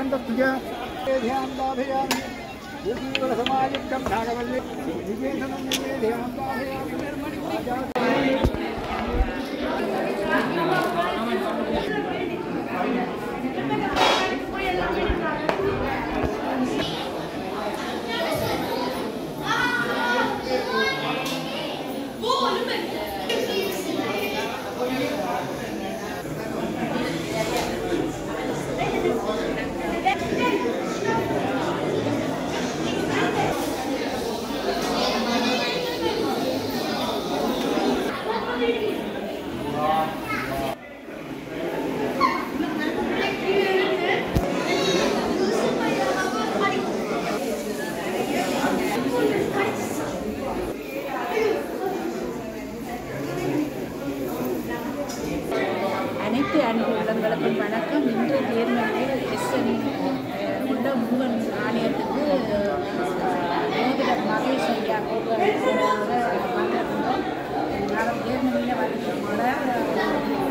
गंधस्तुज ध्यान दाभयामि भूजीवर समायुक्तं नागवल्ली निवेदनं ध्यान दाभयामि அனைத்து அன்பு உள்ளங்களுக்கும் வணக்கம். இன்று தேர்தலில் எஸ்என் உள்ள முருகன் ஆலயத்துக்கு ஜோதிட மகேஷ் ஐயா வந்திருந்தோம். நாங்கள் தேர்தலில் வந்திருக்கோம்.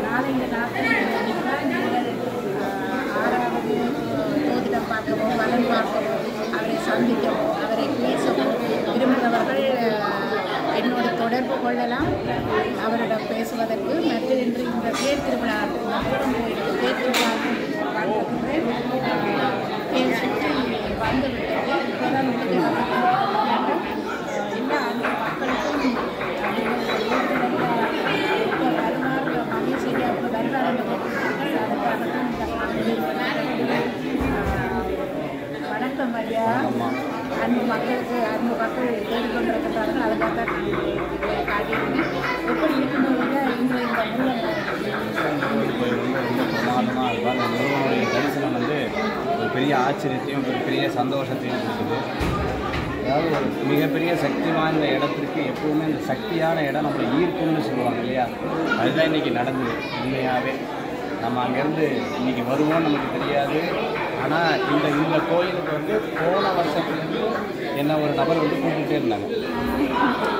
நாளைய நாட்கள் நீங்கள் 6வது ஜோதிடம் பார்க்கவும் பலன் பார்க்கவும் அவரை சந்திக்கவும் அவரை பேசவும் விரும்புகிறவர்கள் என்னோட தொடர்பு கொள்ளலாம். அவரிடம் பேசுவதற்கு மற்ற இன்று இந்த தேர் திருவிழா நகரம் கோயிலுக்கு தேர் திருவிழா சுற்றி வந்துவிட்டது. இப்போதான் எல்லா அந்த மக்களுக்கும் வருமாறு மகேஷ் ஐயா வருவாங்க. வணக்கம் ஐயா. அன்பு மக்கள் தேடிக்கொண்டிருக்கிறார்கள். அதுக்காக தான் காட்டியிருக்கேன். எப்படி இருக்கணும் இங்கே இந்த பிரமாதமாக இருக்கும். அந்த முருகனுடைய தரிசனம் ஒரு பெரிய ஆச்சரியத்தையும் ஒரு பெரிய சந்தோஷத்தையும் கொடுக்குது. அதாவது ஒரு மிகப்பெரிய சக்தி வாய்ந்த இடத்திற்கு எப்போவுமே இந்த சக்தியான இடம் நம்மளை ஈர்க்கும்னு சொல்லுவாங்க இல்லையா? அதுதான் இன்றைக்கி நடந்தது. உண்மையாகவே நம்ம அங்கேருந்து இன்றைக்கி வருவோம்னு நமக்கு தெரியாது. ஆனால் இந்த கோயிலுக்கு போன வருஷத்துலேருந்து என்ன ஒரு நபர் கூப்பிட்டுட்டே இருந்தாங்க.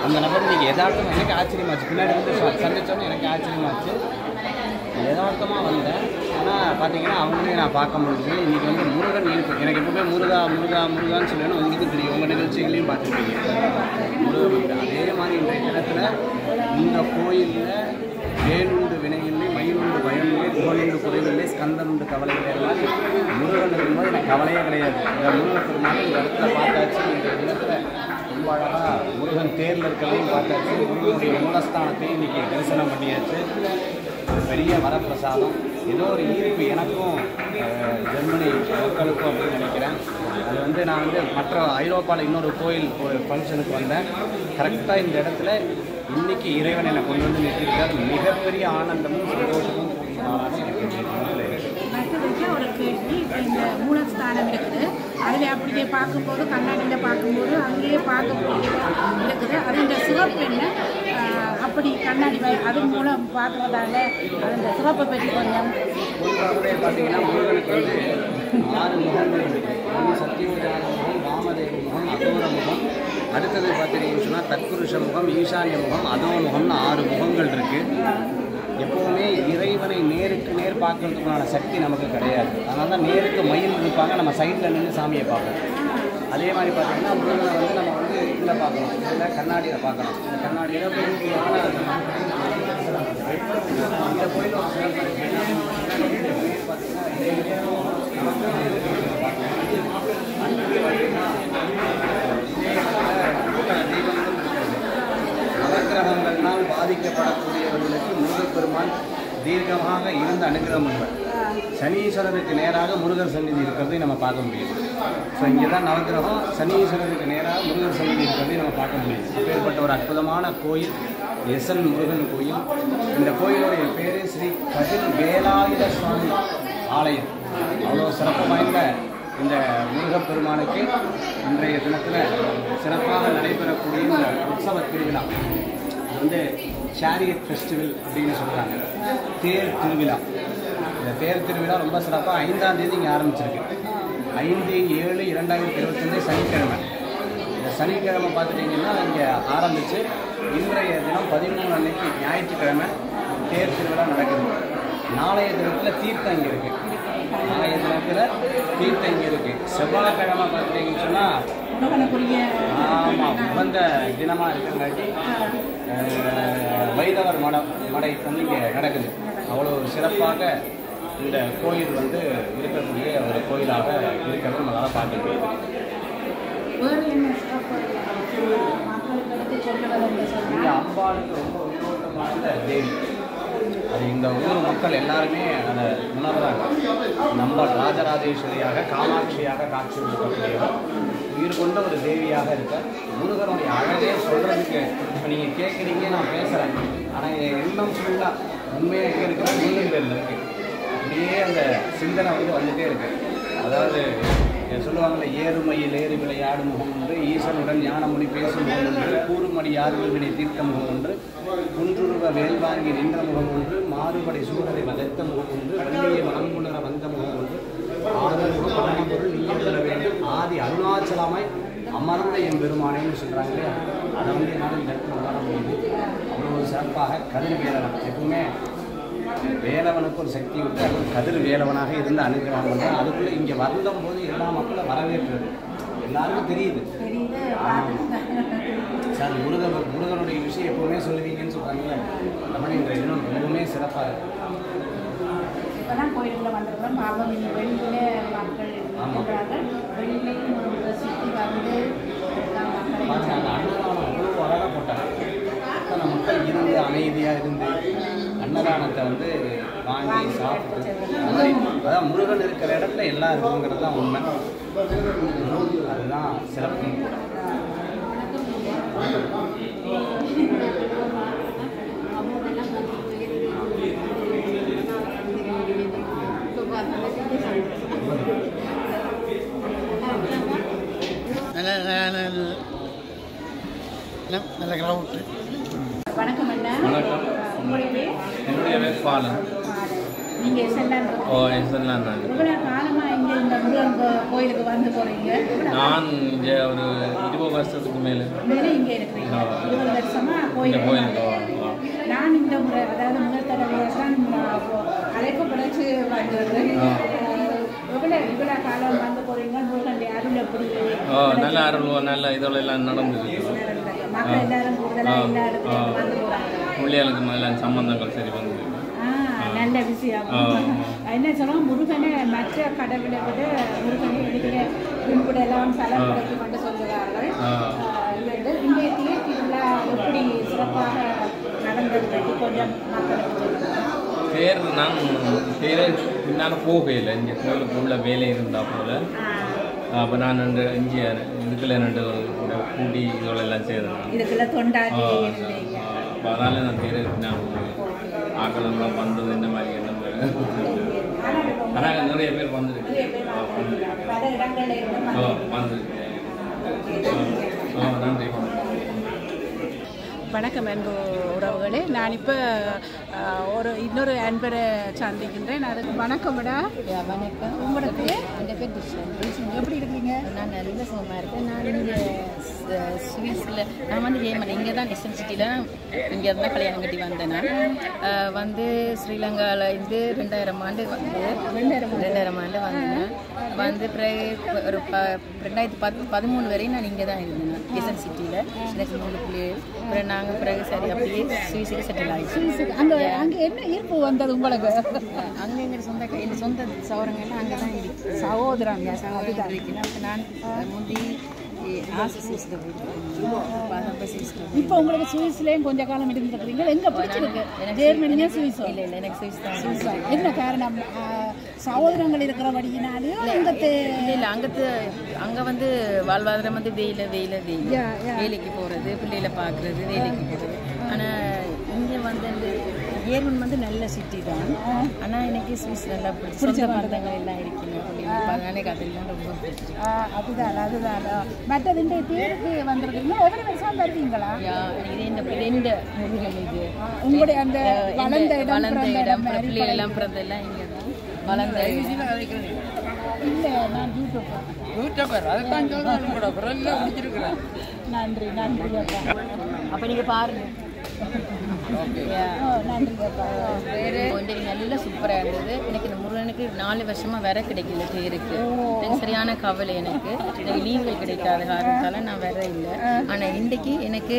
அந்த நபர் இன்றைக்கி யதார்த்தமாக எனக்கு ஆச்சரியமாச்சு. பின்னாடி சந்தித்தோன்னு எனக்கு ஆச்சரியமாச்சு. யதார்த்தமாக வந்தேன். ஆனால் பார்த்தீங்கன்னா அவங்களையும் நான் பார்க்க முடியுது. இன்றைக்கி முருகன் இருக்கு. எனக்கு எப்பவுமே முருகான்னு சொல்லணும். உங்களுக்கு தெரியும், உங்கள் நிகழ்ச்சிகளையும் பார்த்துருப்பீங்க. முருகன் அதே மாதிரி இன்றைய தினத்தில் இந்த கோயிலில் வேலுண்டு வினையில்லை, மயிலுண்டு பயமில்லை, புகழுண்டு குறைவில்லை, ஸ்கந்தனுண்டு கவலைகள் எல்லாம் முருகன் இருக்கும்போது எனக்கு கவலையே கிடையாது. இந்த முருகன் பெருமாள் இந்த இடத்துல பார்த்தாச்சு. இந்த தினத்தில் ரொம்ப அழகாக முருகன் தேரில் இருக்கிறதையும் பார்த்தாச்சு. முருகனுடைய மூலஸ்தானத்தையும் இன்றைக்கி தரிசனம் பண்ணியாச்சு. ஒரு பெரிய வரப்பிரசாதம். ஏதோ ஒரு ஈர்ப்பு எனக்கும் ஜெர்மனி மக்களுக்கும் அப்படின்னு நினைக்கிறேன். அது நான் மற்ற ஐரோப்பாவில் இன்னொரு கோயில் ஒரு ஃபங்க்ஷனுக்கு வந்தேன். கரெக்டாக இந்த இடத்துல இன்றைக்கி இறைவன் என்னை கொண்டு வந்து நிறுத்தியிருக்காரு. மிகப்பெரிய ஆனந்தமும் சந்தோஷமும் ஒரு கேள்வி. இப்போ இந்த மூலஸ்தானம் இருக்குது. அதில் அப்படியே பார்க்கும்போது கண்ணாடியில் பார்க்கும்போது அங்கேயே பார்க்கக்கூடியதாக இருக்குது. அதோட சிறப்பு என்ன? அப்படி கண்ணாடி அது மூலம் பார்க்குறதால அந்த சிறப்பை பற்றி கொஞ்சம் பொதுவாகவே பார்த்தீங்கன்னா முருகனுக்கு 6 முகங்கள் இருக்குது. ஒன்று சத்தியோஜான முகம், வாமதேவ முகம், அதோர முகம். அடுத்தது பார்த்தீங்கன்னு சொன்னால் தத்புருஷ முகம், ஈசான்ய முகம், அதோ முகம்னு 6 முகங்கள் இருக்குது. எப்போவுமே இறைவனை நேருக்கு நேர் பார்க்கறதுக்கான சக்தி நமக்கு கிடையாது. அதனால தான் நேருக்கு மயில் இருப்பாங்க, நம்ம சைடில் நின்று சாமியை பார்ப்போம். அதே மாதிரி பார்த்தீங்கன்னா முருகனை நம்ம இதில் பார்க்கணும், இல்லை கண்ணாடியில் பார்க்கணும். இந்த கண்ணாடியில் இந்த கோயில் நவக்கிரகங்கள்னால் பாதிக்கப்படக்கூடியவர்களுக்கு முருகப்பெருமான் தீர்க்கமாக இருந்து அனுகிரகம் பண்ணுவார். சனீஸ்வரருக்கு நேராக முருகர் சந்நிதி இருக்கிறதை நம்ம பார்க்க முடியும். ஸோ இங்கே தான் நவக்கிரகம். சனீஸ்வரருக்கு நேராக முருகர் சந்நிதி இருக்கிறதை நம்ம பார்க்க முடியும். அப்பேற்பட்ட ஒரு அற்புதமான கோயில் எஸ்என் முருகன் கோயில். இந்த கோயிலுடைய பேர் ஸ்ரீ கதிர் வேலாயுத சுவாமி ஆலயம். அவ்வளோ சிறப்பு வாய்ந்த இந்த முருகப்பெருமானுக்கு இன்றைய தினத்தில் சிறப்பாக நடைபெறக்கூடிய இந்த உற்சவ திருவிழா சேரியட் ஃபெஸ்டிவல் அப்படின்னு சொல்கிறாங்க. தேர் திருவிழா. இந்த தேர் திருவிழா ரொம்ப சிறப்பாக 5ஆம் தேதி இங்கே ஆரம்பிச்சிருக்கு. 5/7/2025 சனிக்கிழமை. இந்த சனிக்கிழமை பார்த்துட்டிங்கன்னா இங்கே ஆரம்பித்து இன்றைய தினம் 13 அன்னைக்கு ஞாயிற்றுக்கிழமை தேர் திருவிழா நடக்குது. நாளைய தினத்தில் தீர்த்தம் இங்கே இருக்குது. ஆயிரத்துல தீர்த்தம் இங்கே இருக்குது. செவ்வாய்க்கிழமை பார்த்தீங்கன்னு சொன்னால் ஆமாம் உகந்த தினமாக இருக்கிறங்காட்டி வைதவர் மடை வந்து இங்கே நடக்குது. அவ்வளோ சிறப்பாக இந்த கோயில் வந்து இருக்கக்கூடிய ஒரு கோயிலாக இருக்கிறது நம்மளால் பார்க்க முடியுது. இந்த அம்பாளுக்கு ரொம்ப உயிரோட்டமான தேவி. அது இந்த ஊர் மக்கள் எல்லாருமே அதை உணர்றாங்க. அம்பாள் ராஜராஜேஸ்வரியாக காமாட்சியாக காட்சி கொடுக்கக்கூடியவர், உயிர் கொண்ட ஒரு தேவியாக இருக்க. முருகனுடைய அழகே சொல்கிறதுக்கு இப்போ நீங்கள் கேட்குறீங்க, நான் பேசுகிறேன். ஆனால் என் எண்ணம் ஃபுல்லாக உண்மையாக எங்கே இருக்கிற முருகன் பேரில் இருக்குது. அப்படியே அந்த சிந்தனை வந்து வந்துகிட்டே இருக்கு. அதாவது சொல்லுவாங்கள்ல, ஏறுமையில் ஏறி விளையாடும் முகம் ஒன்று, ஈசனுடன் ஞானமொழி பேசும் முகம் ஒன்று, கூறுமடி யாருவினை தீர்த்த முகம் ஒன்று, குன்றுருவ வேல் வாங்கி நின்ற முகம் ஒன்று, மாறுபடை சூழலை வதைத்த முகம் ஒன்று, வள்ளியை மனங்குணர வந்த முகம் ஒன்று, ஆதரவு பழனிபொருள் நீயப்பெற வேண்டும் ஆதி அருணாச்சலமாய் அமர்ந்த என் பெருமானேன்னு சொல்கிறாங்களே, அதை வந்து என்னால் இந்த இடத்துல உணர முடியுது. அவ்வளோ சிறப்பாக கதிர் வேலவன் எப்பவுமே வேலவனுக்கு ஒரு சக்தி விட்டு அது கதிர் வேலவனாக இருந்து அனுகிரகம் பண்ணுறான். அதுக்குள்ளே இங்கே வந்தபோது எல்லா மக்களும் வரவேற்றது எல்லாருக்கும் தெரியுது. சார் முருகனுடைய விஷயம் எப்போவுமே சொல்லுவீங்கன்னு சொல்கிறாங்களே, நம்ம இன்றைய தினம் ரொம்பவுமே சிறப்பாக இருக்குது. இப்போதான் கோயிலுக்குள்ள வந்திருக்கிறோம். பாவம் இங்கே வெளியில மக்கள் இருக்கிறார்கள். வெளியிலேயும் சுற்றி வந்து அந்த அன்னதானம் அவ்வளோ அழகாக போட்டாங்க. அத்தனை மக்கள் இருந்து அமைதியாக இருந்து அன்னதானத்தை வந்து வாங்கி சாப்பிட்டு, அதான் முருகன் இருக்கிற இடத்துல எல்லாம் இருக்குங்கிறது தான் உண்மை. அதுதான் சிறப்பு. நல்ல கிரவுண்ட். வணக்கம் அண்ணா. வணக்கம். என்னுடைய பேர் பாலன். நீங்கள் எஸ்எல்ஆர்? ஓ, எஸ்எல்ஆர் தான். இவ்வளோ காலமாக இங்கே இந்த முருகன் கோயிலுக்கு வந்து போகிறீங்க? நான் இங்கே ஒரு 20 வருஷத்துக்கு மேலே இங்கே இருக்கிறீங்க. 20 வருஷமாக கோயிலுக்கு. நான் இந்த முறை, அதாவது முதல் தடவையாக தான் அழைப்பு படைச்சு வந்துடுறேன். இவ்வளோ காலம் வந்து போகிறீங்க, முருகன் அருள் எப்படி? நல்ல அருள், நல்ல இதோட எல்லாம் நடந்தது. மக்கள் எல்லாரும் கூடுதலாக எல்லா இடத்துலையும் வந்து போகிறாங்க. பிள்ளைகளுக்கு நல்ல சம்பந்தங்கள் சரி வந்து நல்ல விஷயம். என்ன சொல்லுவோம், முருகனை மற்ற கடவுளை விட முருகனை எளிதில் கும்பிடலாம், பலம் கிடைக்கும் என்று சொல்லுவார்கள். இன்றைய திருவிழா எப்படி சிறப்பாக நடந்தது கொஞ்சம் மக்களுக்கு சொல்லுங்கள். பேர் நான் பேரை பின்னால் போகையில் இங்கே கோயிலுக்கு உள்ள வேலை இருந்தால் போல் அப்போ நான் ரெண்டு இங்கே இதுக்குள்ள ரெண்டு கூடி இதோட எல்லாம் செய்தேன். இதுக்குள்ள தொண்டாடி அதனால நான் பேர் நான் ஆக்கலம்லாம் பண்ணுறது இந்த மாதிரி என்ன ஆனால் நிறைய பேர் வந்துருக்கு. வந்துருக்கு. நன்றி. வணக்கம் அன்பு உறவுகளே. நான் இப்போ இன்னொரு அன்பரை சந்திக்கின்றேன். அதுக்கு வணக்கம்டா. வணக்கம். உங்களுக்கு? என் பேர் துஷன். எப்படி இருக்கீங்க? நான் நல்ல சுகமாக இருக்கேன். நான் இங்கே சுவிஸில், நான் வந்து ஜெயமன் இங்கே தான் நெசன் சிட்டியில் இங்கே இருந்தால் கல்யாணம் கட்டி வந்தேன். நான் வந்து ஸ்ரீலங்காவில் இருந்து 2000 ஆண்டு வந்து 2000 ஆண்டு வந்தேன். வந்து பிறகு ஒரு 2013 வரையும் நான் இங்கே தான் இருந்தேன் நெசன் சிட்டியில். எனக்கு 3 பிள்ளைகள். அப்புறம் நாங்கள் பிறகு சரி அப்படியே சுவிஸுக்கு செட்டில் ஆகிடுச்சு. அங்கே என்ன ஈர்ப்பு வந்தது உங்களுக்கு? அங்கே எங்கள் சொந்த சௌரங்கள்லாம் அங்கே தான் இருக்கு. சகோதரங்க இருக்குன்னா நான் முந்தி ஆசை சிஸ்டர் இப்போ உங்களுக்கு சுவிஸ்லேயும் கொஞ்ச காலம் இருந்துருக்குறீங்க. எங்கே பிடிச்சிருக்கு? ஜெர்மனியா சுவிஸோ? இல்லை எனக்கு சுவிஸ் தான். என்ன காரணம்? சகோதரங்கள் இருக்கிறபடியினாலே இல்லை அங்கே வந்து வாழ்வாதாரம் வந்து வேலைக்கு போகிறது, பிள்ளைகளை பார்க்குறது, வேலைக்கு போகிறது. ஆனால் இங்கே வந்து ஜெர்மன் வந்து நல்ல சிட்டி தான். ஆனால் எனக்கு சுவிஸ் நல்லா பிடிச்ச மருந்தங்கள் எல்லாம் இருக்குங்க. எனக்கு அதெல்லாம் ரொம்ப பிடிச்சிருக்கு. அதுதான் மற்றது இந்த தேருக்கு வந்திருக்கீங்க. ஒவ்வொரு வருஷம் வருவீங்களா? இது இந்த முருகன் இது உங்களுடைய அந்த வளர்ந்த இடம் பிள்ளைகள் எல்லாம் பிறந்தெல்லாம் இங்கே தான் வளர்ந்த இல்லை. நான் யூடியூபர் அதுதான் சொல்கிறேன். முடிச்சிருக்கிறேன். நன்றி அப்பா. அப்போ நீங்கள் பாருங்கள். நன்றிங்கப்பா. வேறு இன்றைக்கு நல்லா சூப்பராக இருந்தது. எனக்கு இந்த முருகனுக்கு 4 வருஷமாக வர கிடைக்கல தேருக்கு. எனக்கு சரியான கவலை. எனக்கு லீவுகள் கிடைக்காத காரணத்தால் நான் வர இல்லை. ஆனால் இன்றைக்கு எனக்கு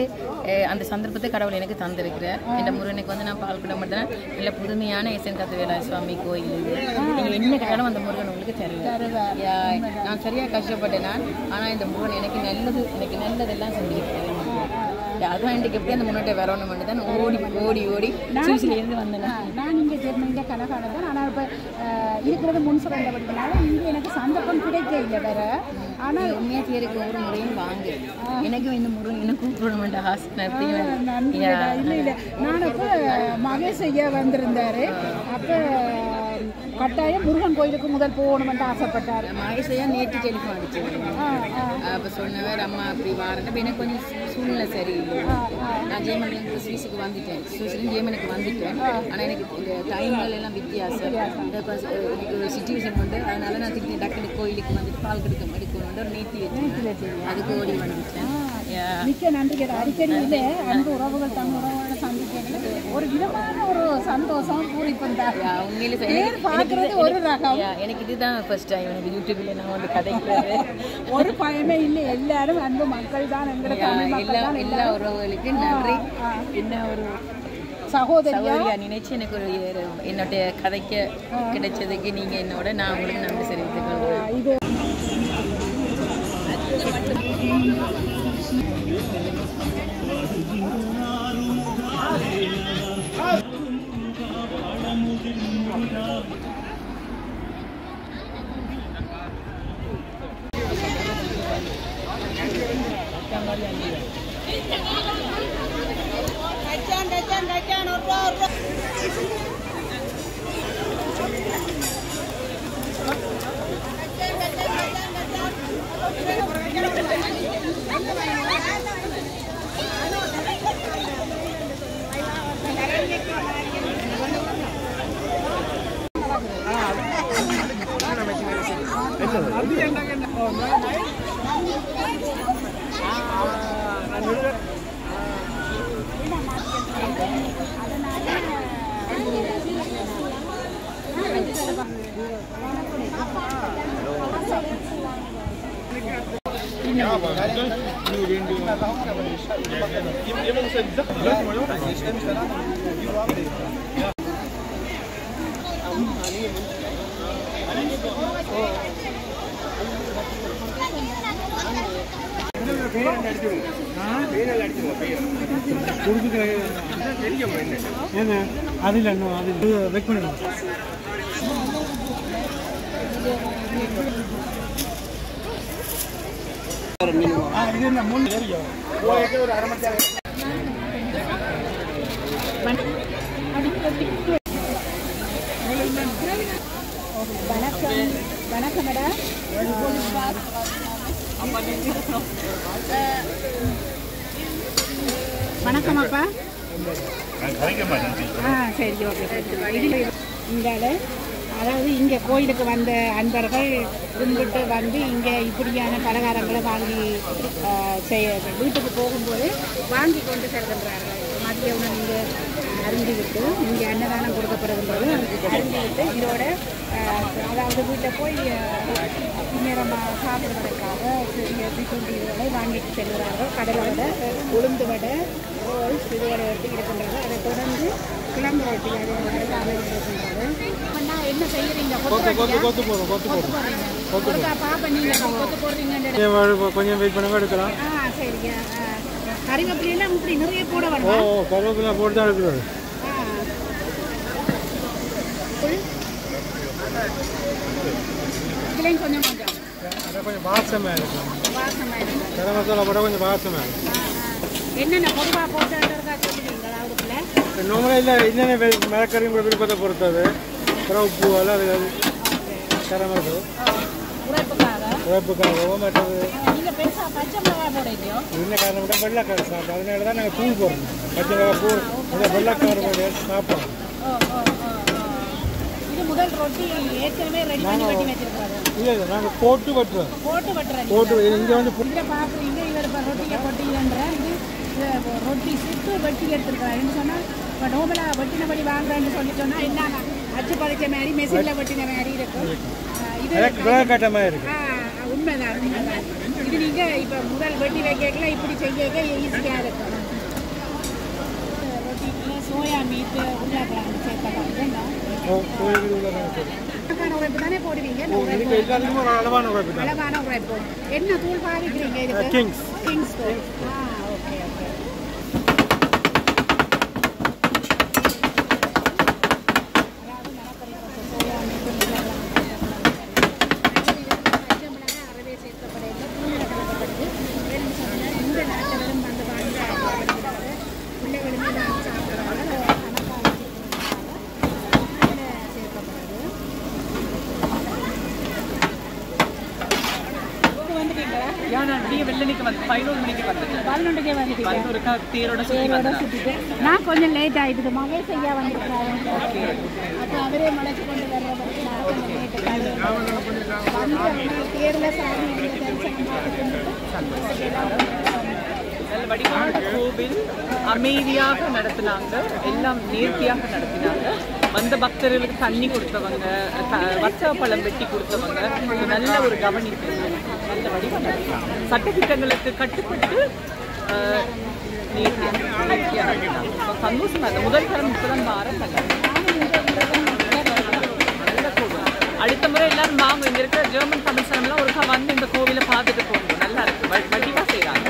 அந்த சந்தர்ப்பத்தை கடவுள் எனக்கு தந்திருக்கிறார். இந்த முருகனுக்கு வந்து நான் பால் குடம் மட்டும் நல்ல புதுமையான எஸ்என் கத்துவேலாய சுவாமி கோயில் இது. நீங்கள் என்ன கேட்டாலும் அந்த முருகன் உங்களுக்கு தருவேன். நான் சரியாக கஷ்டப்பட்டேன் நான். ஆனால் இந்த முருகன் எனக்கு நல்லதெல்லாம் செஞ்சுருக்கிறேன். அதுவும் இன்றைக்கு எப்படி அந்த முன்னாடி வரணும்னு தான் ஓடி ஓடி ஓடி சூசிலேருந்து வந்தேன். நான் இங்கே ஜெர்மனியில் கலகாலம் தான். ஆனால் இப்போ இருக்கிறது முன்சுரண்ட படிக்கனால இங்கே எனக்கு சந்தர்ப்பம் கிடைக்க இல்லை வேற. ஆனால் உண்மையாக தேருக்கு ஒரு முறையும் வாங்கு. எனக்கும் இந்த முறை எனக்கு கூப்பிடணும்ன்ற ஆசை நன்றி. இல்லை இல்லை, நான் அப்போ மகேஷ் ஐயா வந்திருந்தார். அப்போ கட்டாயம் முருகன் கோயிலுக்கு முதல் போகணுமென்று ஆசைப்பட்டார். மகேஷையா நேற்று டெலிஃபோன் அடிச்சு அப்போ சொன்னவர் அம்மா அப்படி வாரேன். எனக்கு கொஞ்சம் சூழ்நிலை சரியில்லை. நான் ஜெர்மனிலேருந்து சுவிஸுக்கு வந்துட்டேன். சுவிஸ்லேருந்து ஜெர்மனிக்கு வந்துட்டேன். ஆனால் எனக்கு இந்த டைம்கள் எல்லாம் வித்தியாசம். எனக்கு ஒரு சுச்சுவேஷன் உண்டு. அதனால நான் திருப்பி டக்குனு கோயிலுக்கு வந்துட்டு பால் எடுக்கணும்னு ஒரு நேர்த்தி வச்சேன். அதுக்கு ஓடி வந்துட்டேன். மிக்க நன்றி. அடிக்கடி இல்லை அன்பு உறவுகள் தங்க உறவுகளை சந்திக்கிறது ஒரு விதமான ஒரு சந்தோஷம் பூரிப்பம் தான். உண்மையிலே பார்க்கறது ஒரு ரகம். எனக்கு இதுதான் ஃபர்ஸ்ட் டைம் எனக்கு யூடியூப்ல நான் வந்து கதைக்கிறது. ஒரு பயமே இல்லை. எல்லாரும் அன்பு மக்கள் தான். எல்லா உறவுகளுக்கு நன்றி. என்ன ஒரு சகோதரியா நினைச்சு எனக்கு ஒரு என்னுடைய கதைக்க கிடைச்சதுக்கு நீங்க என்னோட நான் உங்களுக்கு நன்றி தெரிவித்துக் கொள்கிறேன். இது அதில் வெயிட் பண்ணுங்க. வணக்கம் மேடம். வணக்கம் அப்பா. சரி, ஓகே. இதில் இங்கால அதாவது இங்கே கோயிலுக்கு வந்த அன்பர்கள் கும்பிட்டு வந்து இங்கே இப்படியான பலகாரங்களை வாங்கி வீட்டுக்கு போகும்போது வாங்கி கொண்டு செல்கின்றார்கள். மதிய உணவு இங்கே அருந்திவிட்டு இங்கே அன்னதானம் கொடுக்கப்படுகின்றது. அருந்திவிட்டு இதோட அதாவது வீட்டை போய் நேரமாக சாப்பிடுவதற்காக சிறிய சிற்றுண்டி இதுகளை வாங்கிட்டு செல்கிறார்கள். கடலை வடை, உளுந்து வடை, ரோல்ஸ் இதுவரை இருக்கின்றது. அதை தொடர்ந்து கிளம்பு ரொட்டி அது இருக்கின்றது. என்ன செய்யறீங்க? பாப்பா நீங்க கொத்து போடுறீங்க. கொஞ்சம் வெயிட் பண்ண எடுக்கலாம். சரிங்க. கறிவேப்பிலாம் இப்படி நிறைய போட வேண்டாம். கருவேப்பிலை போட்டு தான் எடுக்கிறது. இதுலேயும் கொஞ்சம் கொஞ்சம் வாசமாக இருக்கும். கரம் மசாலா போட்டால் கொஞ்சம் வாசமாக இருக்கும். என்னென்ன பொதுவாக போட்டுறதா சொல்லுவீங்களா? அதுக்குள்ள நார்மலாக இல்லை, என்னென்ன மிளக்கறியும் விருப்பத்தை பொறுத்தது. அப்புறம் உப்பு எல்லாம் அது கரம் உழைப்புக்காகவோ மற்றது நீங்கள் பெருசாக பச்சை மிளகா போடுறீங்களோ? என்ன காரணம் விட வெள்ளைக்கார சாப்பிடும். அதனால தான் நாங்கள் தூள் போடுறோம். பச்சை மிளகா இந்த வெள்ளைக்கார சாப்பிடுவோம். இது முதல் ரொட்டி ஏற்கனவே ரெடி பண்ணி வெட்டி வச்சிருக்காரு. இல்லை இல்லை, நாங்கள் போட்டு வெட்டுறோம். போட்டு வெட்டுறோம். போட்டு இங்கே வந்து இதில் பார்க்குறீங்க. இவர் இப்போ ரொட்டியை போட்டீங்கன்ற இது ரொட்டி சுட்டு வெட்டி எடுத்துருக்குறாருன்னு சொன்னால் இப்போ நோமலாக வெட்டினபடி வாங்குறேன்னு சொல்லி சொன்னால் என்னன்னா அச்சு பதிச்ச மாதிரி மெஷினில் வெட்டின மாதிரி இருக்கும். உண்மைதான் உண்மைதான். இது நீங்கள் இப்போ முதல் வெட்டி வைக்கலாம் இப்படி செய்ய ஈஸியாக இருக்கும். ரொட்டிக்கு சோயா மீட்டு உருளைக்கிழங்கு சேர்க்கலாம். உழைப்பு தானே போடுவீங்க? அளவான உழைப்பு. என்ன தூள் பாவிக்கிறீங்க இதுக்கு? கிங்ஸ் தூள். Okay okay. நான் கொஞ்சம் லேட் ஆயிடுது. மகேஷ் ஐயா வந்துருக்காரு. அப்புறம் அவரே மலைச்சு கொண்டு வர்றதுக்கு தேர்ல சாமி வடிவான கோவில் அமைதியாக நடத்தினாங்க, எல்லாம் நேர்த்தியாக நடத்தினாங்க. வந்த பக்தர்களுக்கு தண்ணி கொடுத்தவங்க, வச்ச பழம் வெட்டி கொடுத்தவங்க, நல்ல ஒரு கவனிப்பு, நல்ல வடிவம் நடத்தினாங்க. சட்டத்திட்டங்களுக்கு கட்டுப்பட்டு நேர்த்தியாக நடத்தினாங்க. சந்தோஷமா இருந்தது. முதல் தரம் இப்பதான் வாரம் நல்ல கோவில். அடுத்த முறை எல்லாரும் வாங்க. இங்க இருக்கிற ஜெர்மன் தமிழ் சனம்லாம் ஒருக்கா வந்து இந்த கோவிலை பார்த்துட்டு போகணும். நல்லா இருக்கு, வடிவா செய்யறாங்க.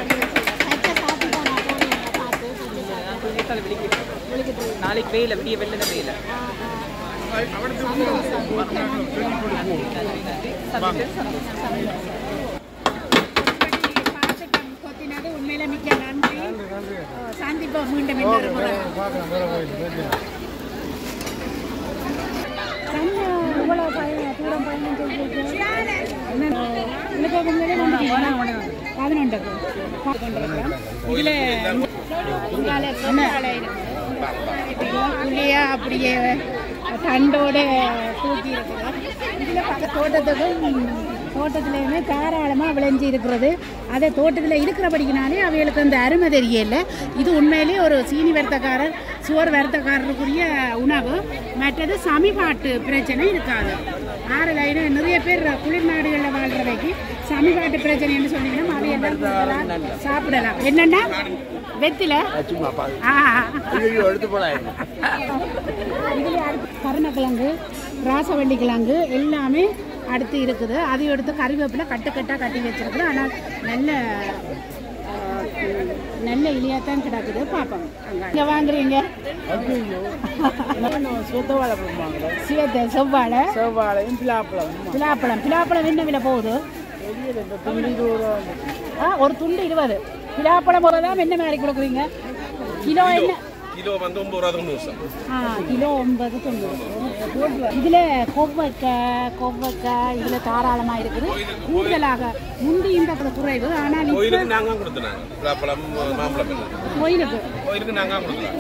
நாளைக்கு வெயில விடிய வெள்ளன வெயில உண்மையில மிக்க நன்றி. சந்திப்போம் மீண்டும். இவ்வளோ தூரம் பயணம் புள்ளியா அப்படியே தண்டோட தூக்கி இருக்கிறோம். இதில் தோட்டத்துலேயுமே தாராளமாக விளைஞ்சி இருக்கிறது. அதை தோட்டத்தில் இருக்கிறபடினாலே அவைகளுக்கு அந்த அருமை தெரியல. இது உண்மையிலே ஒரு சீனி வர்த்தக்காரர் சுவர் வர்த்தக்காரருக்குரிய உணவு. மற்றது சமிபாட்டு பிரச்சனை இருக்காது. ஆறுல நிறைய பேர் குளிர் நாடுகளில் வாழ்றவைக்கு சமிபாட்டு பிரச்சனைன்னு சொன்னீங்கன்னா அதையெல்லாம் சாப்பிடலாம். என்னென்னா வெத்தில இதுல கருணக்கிழங்கு, ராசவள்ளி கிழங்கு எல்லாமே அடுத்து இருக்குது. அதையும் எடுத்து கறிவேப்பிலை கட்டுக்கட்டாக கட்டி வச்சிருக்குது. ஆனால் நல்ல இலையாத்தான் கிடக்குது. பார்ப்போம். இங்கே வாங்குறீங்க செவ்வாழையும் பிலாப்பழம் என்ன விலை போகுது? ஒரு துண்டு 20. பிலாப்பழம் போகிறதா என்ன மாதிரி கொடுக்குறீங்க? கிலோ என்ன? கிலோ வந்து 9 கிலோ 9.90. இதில் கொவ்வைக்காய் இதில் தாராளமாக இருக்குது. கூடுதலாக முந்தி இந்த குறைவு. ஆனால் கோயிலுக்கு நாங்கள் கொடுத்துனாங்க. பிலாப்பழம் மாம்பழம் கோயிலுக்கு நாங்கள் கொடுத்துனாங்க.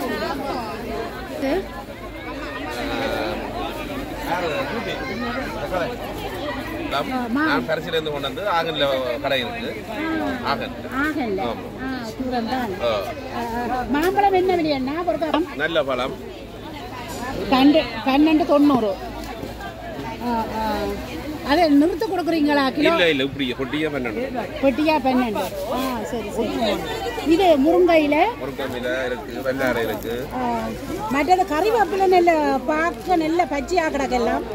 நான் கரைச்சிலேருந்து கொண்டு வந்து ஆகன்ல கடை இருக்கு. ஆகன்ல தூரம்தான். மாம்பழம் என்ன விலையண்ணா? நல்ல பழம் 12.90. அதை நிறுத்த கொடுக்குறீங்களா? கிலோ இல்லை இப்படி கொட்டியா 12. சரி சரி. இது முருங்கையில் இருக்கு, வெள்ளாரை இருக்கு. மற்றது கறிவேப்பிலை நெல்ல பார்க்க நெல்ல பச்சையாக கிடக்கெல்லாம்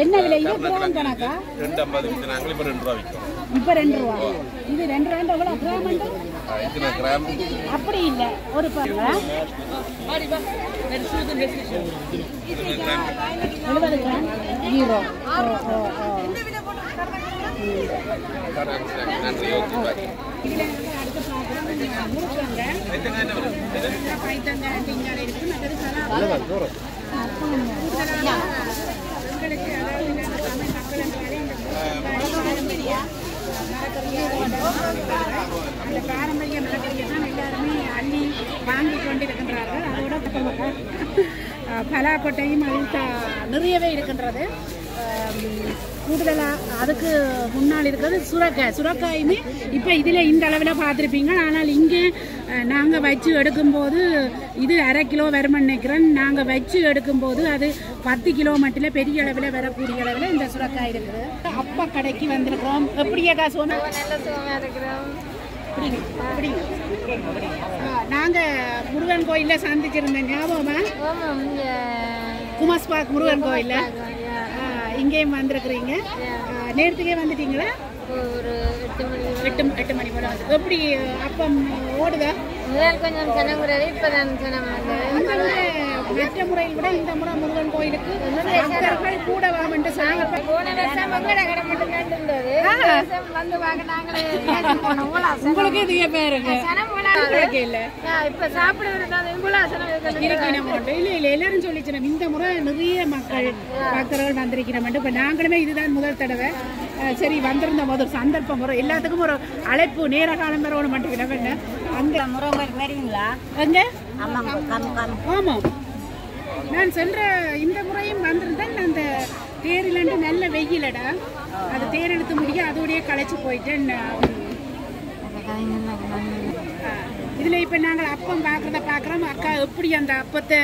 என்ன விலை? இது கிராம் கணக்கா? 2.50 விற்கிறாங்க. இப்போ 2 ரூபா விற்கும். இப்போ 2 ரூபா. இது 2 ரூபா எவ்வளோ கிராம்? அப்படி இல்லை, ஒரு 70 கிராம் 0. அந்த பாரம்பரிய மரக்கறியை தான் எல்லாருமே அள்ளி வாங்கி கொண்டிருக்கின்றார்கள். அதோட பலாக்கொட்டையும் அதில் நிறையவே இருக்கின்றது. கூடுதலாக அதுக்கு முன்னால் இருக்கிறது சுரக்காயுமே இப்போ இதில் இந்த அளவில் பார்த்துருப்பீங்க. ஆனால் இங்கே நாங்கள் வச்சு எடுக்கும்போது இது 1/2 கிலோ வரும்னு நினைக்கிறேன். நாங்கள் வச்சு எடுக்கும்போது அது 10 கிலோ மட்டும் பெரிய அளவில் வரக்கூடிய அளவில் இந்த சுரக்காய் இருக்குது. அப்பா கடைக்கு வந்திருக்கிறோம். எப்படியாக்கா சோனா? நல்ல சுகமாக இருக்கிறோம். நாங்கள் முருகன் கோயிலில் சந்திச்சிருந்தேன் ஞாபகமா? குமாஸ்பாக் முருகன் கோயிலில் இங்கேயும் வந்திருக்கிறீங்க. நேரத்துக்கே வந்துட்டீங்களா? ஒரு 8 மணி போல வந்து. எப்படி அப்பம் ஓடுதா? முதல் கொஞ்சம் ஜனங்குறது இப்போ தான் ஜனம் வந்து மற்ற முறையை விட இந்த முறை முருகன் கோயிலுக்கு பக்தர்கள் கூட வாமன்ட்டு சொல்லி போன வருஷம் மங்கள கடை மட்டும் இருந்தது. வந்து வாங்க நாங்களே உங்களுக்கு இது பேருங்க இல்லை இப்போ சாப்பிட இருந்தால் இங்குலாசனம் இருக்கணும். இல்லை எல்லாரும் சொல்லிச்சிடும். இந்த முறை நிறைய மக்கள் பக்தர்கள் வந்திருக்கிறோம். இப்போ நாங்களுமே இதுதான் முதல் தடவை. சரி வந்திருந்த போது ஒரு சந்தர்ப்பம் வரும். எல்லாத்துக்கும் ஒரு அழைப்பு நேர காலம் வரணும் மட்டும் இல்லை. அங்கே முருகன் வரீங்களா? அங்கே ஆமாம் ஆமாம் நான் சொல்ற இந்த முறையும் வந்திருந்தேன். அந்த தேரிலண்டு நல்ல வெயிலடா, அது தேர் எடுத்து முடிய அதோடய களைச்சு போயிட்டேன். இதுல இப்ப நாங்கள் அப்பம் பாக்குறோம். அக்கா எப்படி அந்த அப்பத்தை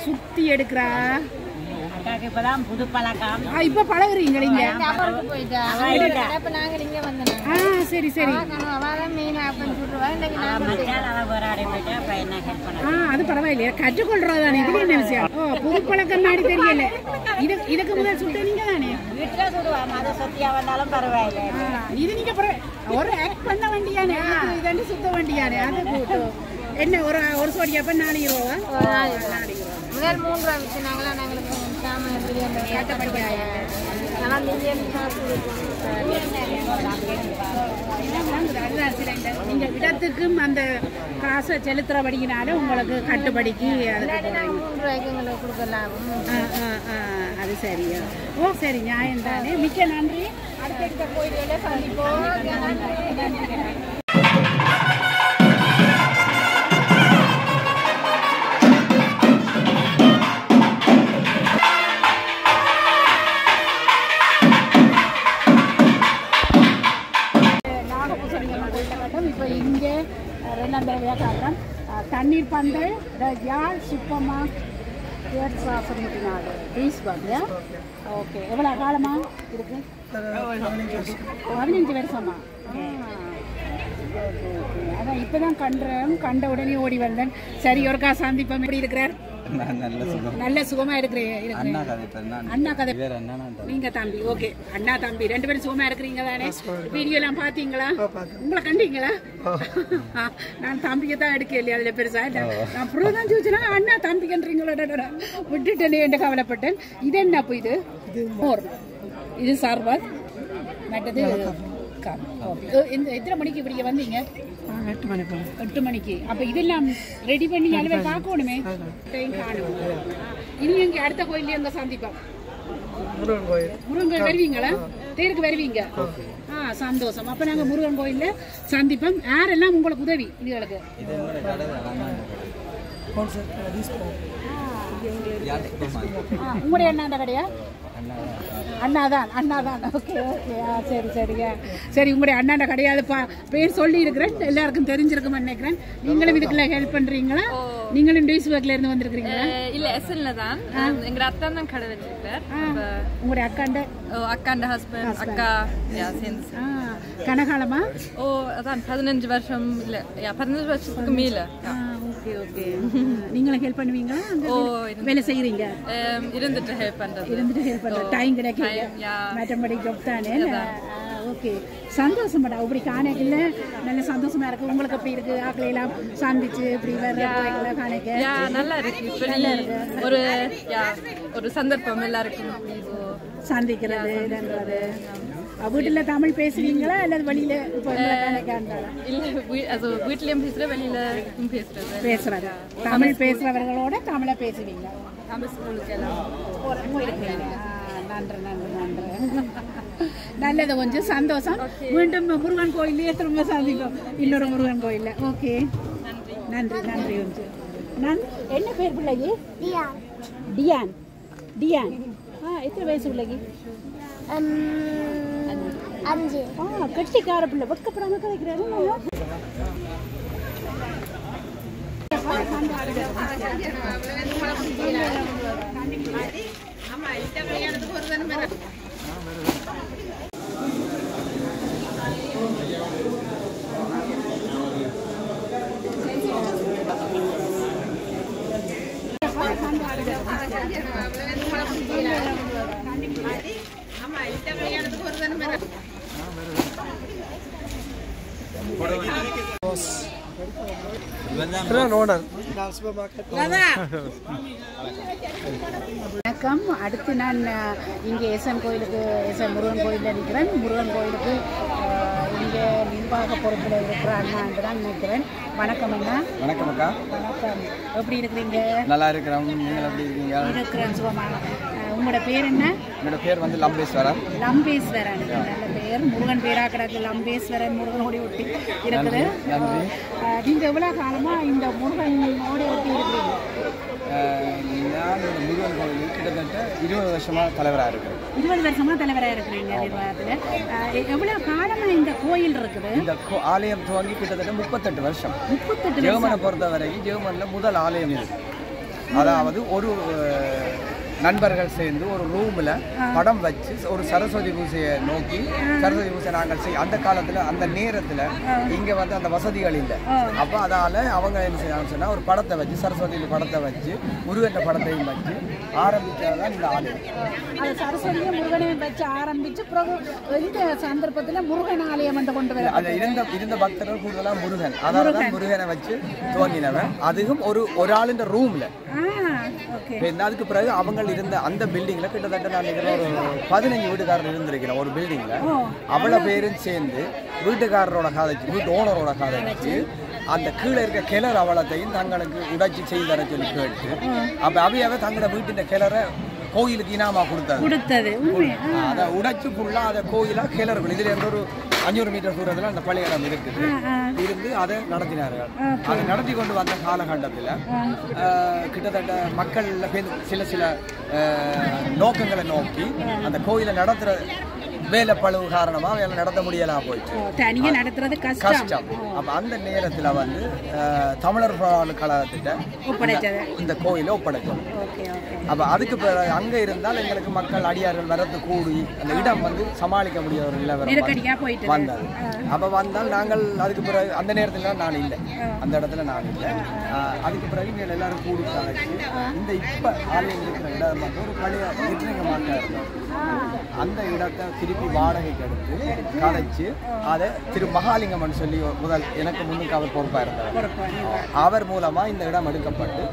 சுத்தி எடுக்கிறா? இப்பதான் புது பழக்கம். இப்ப பழகுறீங்க நீங்க? சரி சரி. அது பரவாயில்லையா, கற்றுக்கொள்றதானே. இதுல என்ன விஷயம்? புது பழக்கம் மாதிரி தெரியல. இதுக்கு முதல் சுட்ட நீங்க தானே? இது நீங்க ஒரு ஆக்ட் பண்ண வேண்டியானே, இது சுத்த வேண்டியானே. அது என்ன ஒரு சோடியாப்ப 4 ரூபா? முதல் 3 ரூபா விற்று நாங்களுக்கு நீங்க இடத்துக்கும் அந்த காசை செலுத்துறபடினால உங்களுக்கு கட்டுப்படிக்கு 3 ரூபாய்க்கு உங்களுக்கு கொடுக்கலாம். அது சரியா? ஓ சரி, நியாயம் தானே. மிக்க நன்றி. அடுத்த கோயில்கள சந்திப்போம். இப்போ இங்கே 2ஆம் தடவையாக காட்டுறோம். தண்ணீர் பந்தல் யாழ் சுப்பமா தேர்சாசனினால ஈஸ்வர்யா. ஓகே, எவ்வளோ காலமாக இருக்கு? 15 வருஷமா? அதான் இப்போ தான் கண்ட உடனே ஓடி வந்தேன். சரி, ஒருக்கா சந்திப்போம். எப்படி இருக்கிறார்? நல்ல சுகமா இருக்கிறேன். அண்ணா கதை நீங்க தம்பி? ஓகே, அண்ணா தம்பி 2 பேரும் சுகமா இருக்கிறீங்க தானே? வீடியோ எல்லாம் பாத்தீங்களா? உங்களை கண்டீங்களா? நான் தம்பிக்கு தான் எடுக்க இல்லையா அதுல பெருசா. நான் அப்புறம் தான் சொல்லிச்சுனா அண்ணா தம்பிக்குன்றீங்களோட விட்டுட்டேன் என்று கவலைப்பட்டேன். இது என்ன அப்போ? இது மோர், இது சர்பத், மற்றது எத்தனை மணிக்கு இப்படி வந்தீங்க? 8 மணிக்கு. அப்ப இதெல்லாம் ரெடி பண்ணி அலுவல் பார்க்கணுமே. இனி எங்க அடுத்த கோயில எங்க சந்திப்போம்? முருகன் கோயில் வருவீங்களா? தேருக்கு வருவீங்க? சந்தோஷம். அப்ப நாங்க முருகன் கோயில்ல சந்திப்போம். யாரெல்லாம் உங்களுக்கு உதவி இதுகளுக்கு? உங்களுடைய அண்ணா கடையா? அண்ணாதான். ஓகே. சரி சரிங்க. சரி, உங்களுடைய அண்ணாண்ட கிடையாது பேர் சொல்லி இருக்கிறேன், எல்லாருக்கும் தெரிஞ்சிருக்கும்னு நினைக்கிறேன். நீங்களும் இதுக்குள்ள ஹெல்ப் பண்றீங்களா? நீங்களும் டியூஸ் ஒர்க்ல இருந்து வந்திருக்கீங்களா? இல்ல, எஸ்எல்ல தான். எங்க அத்தா தான் கடை வச்சிருக்கார். உங்களுடைய அக்காண்ட ஹஸ்பண்ட் அக்கா சேர்ந்து. கனகாலமா? அதான் 15 வருஷம் இல்ல 15 வருஷத்துக்கு மேல. ஓகே. நீங்களும் ஹெல்ப் பண்ணுவீங்களா? வேலை செய்யறீங்க? இருந்துட்டு ஹெல்ப் பண்றது. டைம் கிடைக்கல, மற்றபடி ஜாப் தானே. ஓகே, சந்தோஷமாடா. இப்படி காணைக்கல நல்ல சந்தோஷமா இருக்கு. உங்களுக்கு எப்படி இருக்கு? ஆக்களை எல்லாம் சந்திச்சு இப்படி வர காணைக்க நல்லா இருக்கு. ஒரு சந்தர்ப்பம் எல்லாருக்கும் சந்திக்கிறது. வீட்டுல தமிழ் பேசுவீங்களா அல்லது வெளியில? வீட்லயும் பேசுற, வெளியில பேசுறாங்க. தமிழ் பேசுறவர்களோட தமிழை பேசுவீங்க? தமிழ் ஸ்கூலுக்கு எல்லாம் நன்றி. நல்லது, கொஞ்சம் சந்தோஷம். மீண்டும் முருகன் கோயிலே திரும்ப சந்திப்போம், இன்னொரு முருகன் கோயில்ல. ஓகே, நன்றி. கொஞ்சம் என்ன பேர் பிள்ளைக்கு? டியான். எத்தனை வயசு பிள்ளைக்கு? 5. கட்சிக்கார பிள்ளை வெக்கப்படாம கிடைக்கிறாரு. வணக்கம். அடுத்து நான் இங்கே எஸ்என் கோயிலுக்கு எஸ்என் முருகன் கோயிலில் இருக்கிறேன். முருகன் கோயிலுக்கு இங்கே நிர்வாக பொறுப்பில் இருக்கிற அண்ணா என்று தான் நினைக்கிறேன். வணக்கம் அண்ணா. வணக்கம் அக்கா. வணக்கம். எப்படி இருக்கிறீங்க? நல்லா இருக்கிறோம். நீங்கள் எப்படி இருக்கீங்க? இருக்கிறேன் சுகமாக. உங்களோட பேர் என்ன? என்னோட பேர் வந்து லம்பேஸ்வரன். லம்பேஸ்வரன் நல்ல பேர். முருகன் பேராக கிடக்கு. லம்பேஸ்வரன் முருகனோடி ஒட்டி இருக்குது. நீங்கள் எவ்வளோ காலமாக இந்த முருகனோடு ஒட்டி இருக்கிறீங்க? நான் முருகன் கோயில் கிட்டத்தட்ட 20 வருஷமாக தலைவராக இருக்கிறேன். 20 வருஷமாக தலைவராக இருக்கிறீங்க நிர்வாகத்தில். எவ்வளோ காலமாக இந்த கோயில் இருக்குது? இந்த ஆலயம் துவங்கி கிட்டத்தட்ட 38 வருஷம். 38 ஜெர்மனை பொறுத்த வரைக்கும் ஜெர்மனில் முதல் ஆலயம் இது. அதாவது ஒரு நண்பர்கள் சேர்ந்து ஒரு ரூமில் படம் வச்சு ஒரு சரஸ்வதி பூஜையை நோக்கி சரஸ்வதி பூஜை நாங்கள் அந்த காலத்தில் அந்த நேரத்தில் இங்கே வந்து அந்த வசதிகள் இல்லை. அப்போ அதால் அவங்க என்ன செய்யறாங்கன்னு சொன்னால் ஒரு படத்தை வச்சு சரஸ்வதி படத்தை வச்சு முருகன் படத்தையும் வச்சு ஆரம்பித்ததான் இந்த ஆலயம். அது சரஸ்வதியை முருகனையும் வச்சு ஆரம்பித்து பிறகு இந்த சந்தர்ப்பத்தில் முருகன் ஆலயம் வந்து கொண்டு வர அது இருந்த பக்தர்கள் கூடுதலாக முருகன், அதாவது தான் முருகனை வச்சு துவங்கினவன். அதுவும் ஒரு ஆளுன்ற ரூமில். அதுக்கு பிறகு அவங்க இருந்த அந்த பில்டிங்ல கிட்டத்தட்ட நான் ஒரு 15 வீட்டுக்காரர் இருந்திருக்கிறேன் ஒரு பில்டிங்ல. அவ்வளோ பேரும் சேர்ந்து வீட்டுக்காரரோட காதைச்சு வீட்டு ஓனரோட காதைச்சு அந்த கீழே இருக்க கிணறு அவலத்தையும் தங்களுக்கு உடைச்சி செய்து தர சொல்லி கேட்டு அப்போ அவையாவே தங்களோட வீட்டின் கிணறை கோயிலுக்கு இனாமா கொடுத்தது. அதை உடைச்சு ஃபுல்லாக அதை கோயிலாக கிணறு இதுல இருந்து ஒரு 500 மீட்டர் தூரத்தில் அந்த பள்ளியிடம் இருக்குது இருந்து அதை நடத்தினார்கள். அதை நடத்தி கொண்டு வந்த காலகட்டத்தில் கிட்டத்தட்ட மக்கள் சில நோக்கங்களை நோக்கி அந்த கோயிலை நடத்துகிற வேலை பழுவு காரணமாக வேலை நடத்த முடியலாம் போயிடுச்சு. தனியாக நடத்துறது கஷ்டம். அப்போ அந்த நேரத்தில் வந்து தமிழர் கழகத்திட்ட இந்த கோயிலை ஒப்படைச்சோம். அப்போ அதுக்கு அங்கே இருந்தால் எங்களுக்கு மக்கள் அடியார்கள் வரத்து கூடி அந்த இடம் வந்து சமாளிக்க முடியாத ஒரு நிலவரம் வந்தது. அப்போ வந்தால் நாங்கள் அதுக்கு பிறகு அந்த நேரத்தில் நான் இல்லை, அந்த இடத்துல நான் இல்லை. அதுக்கு பிறகு இங்கே எல்லாரும் கூடி கலைச்சு இந்த இப்போ ஆலயம் இருக்கிற இடம் வந்து ஒரு பழைய நிர்ணய மாட்டா இருக்கும். அந்த இடத்தை திருப்பி வாடகைக்கு எடுத்து கலைச்சு அதை மகாலிங்கம்னு சொல்லி முதல் எனக்கு முன்னுக்கு அவர் பொறுப்பாக இருந்தார். அவர் மூலமாக இந்த இடம் எடுக்கப்பட்டு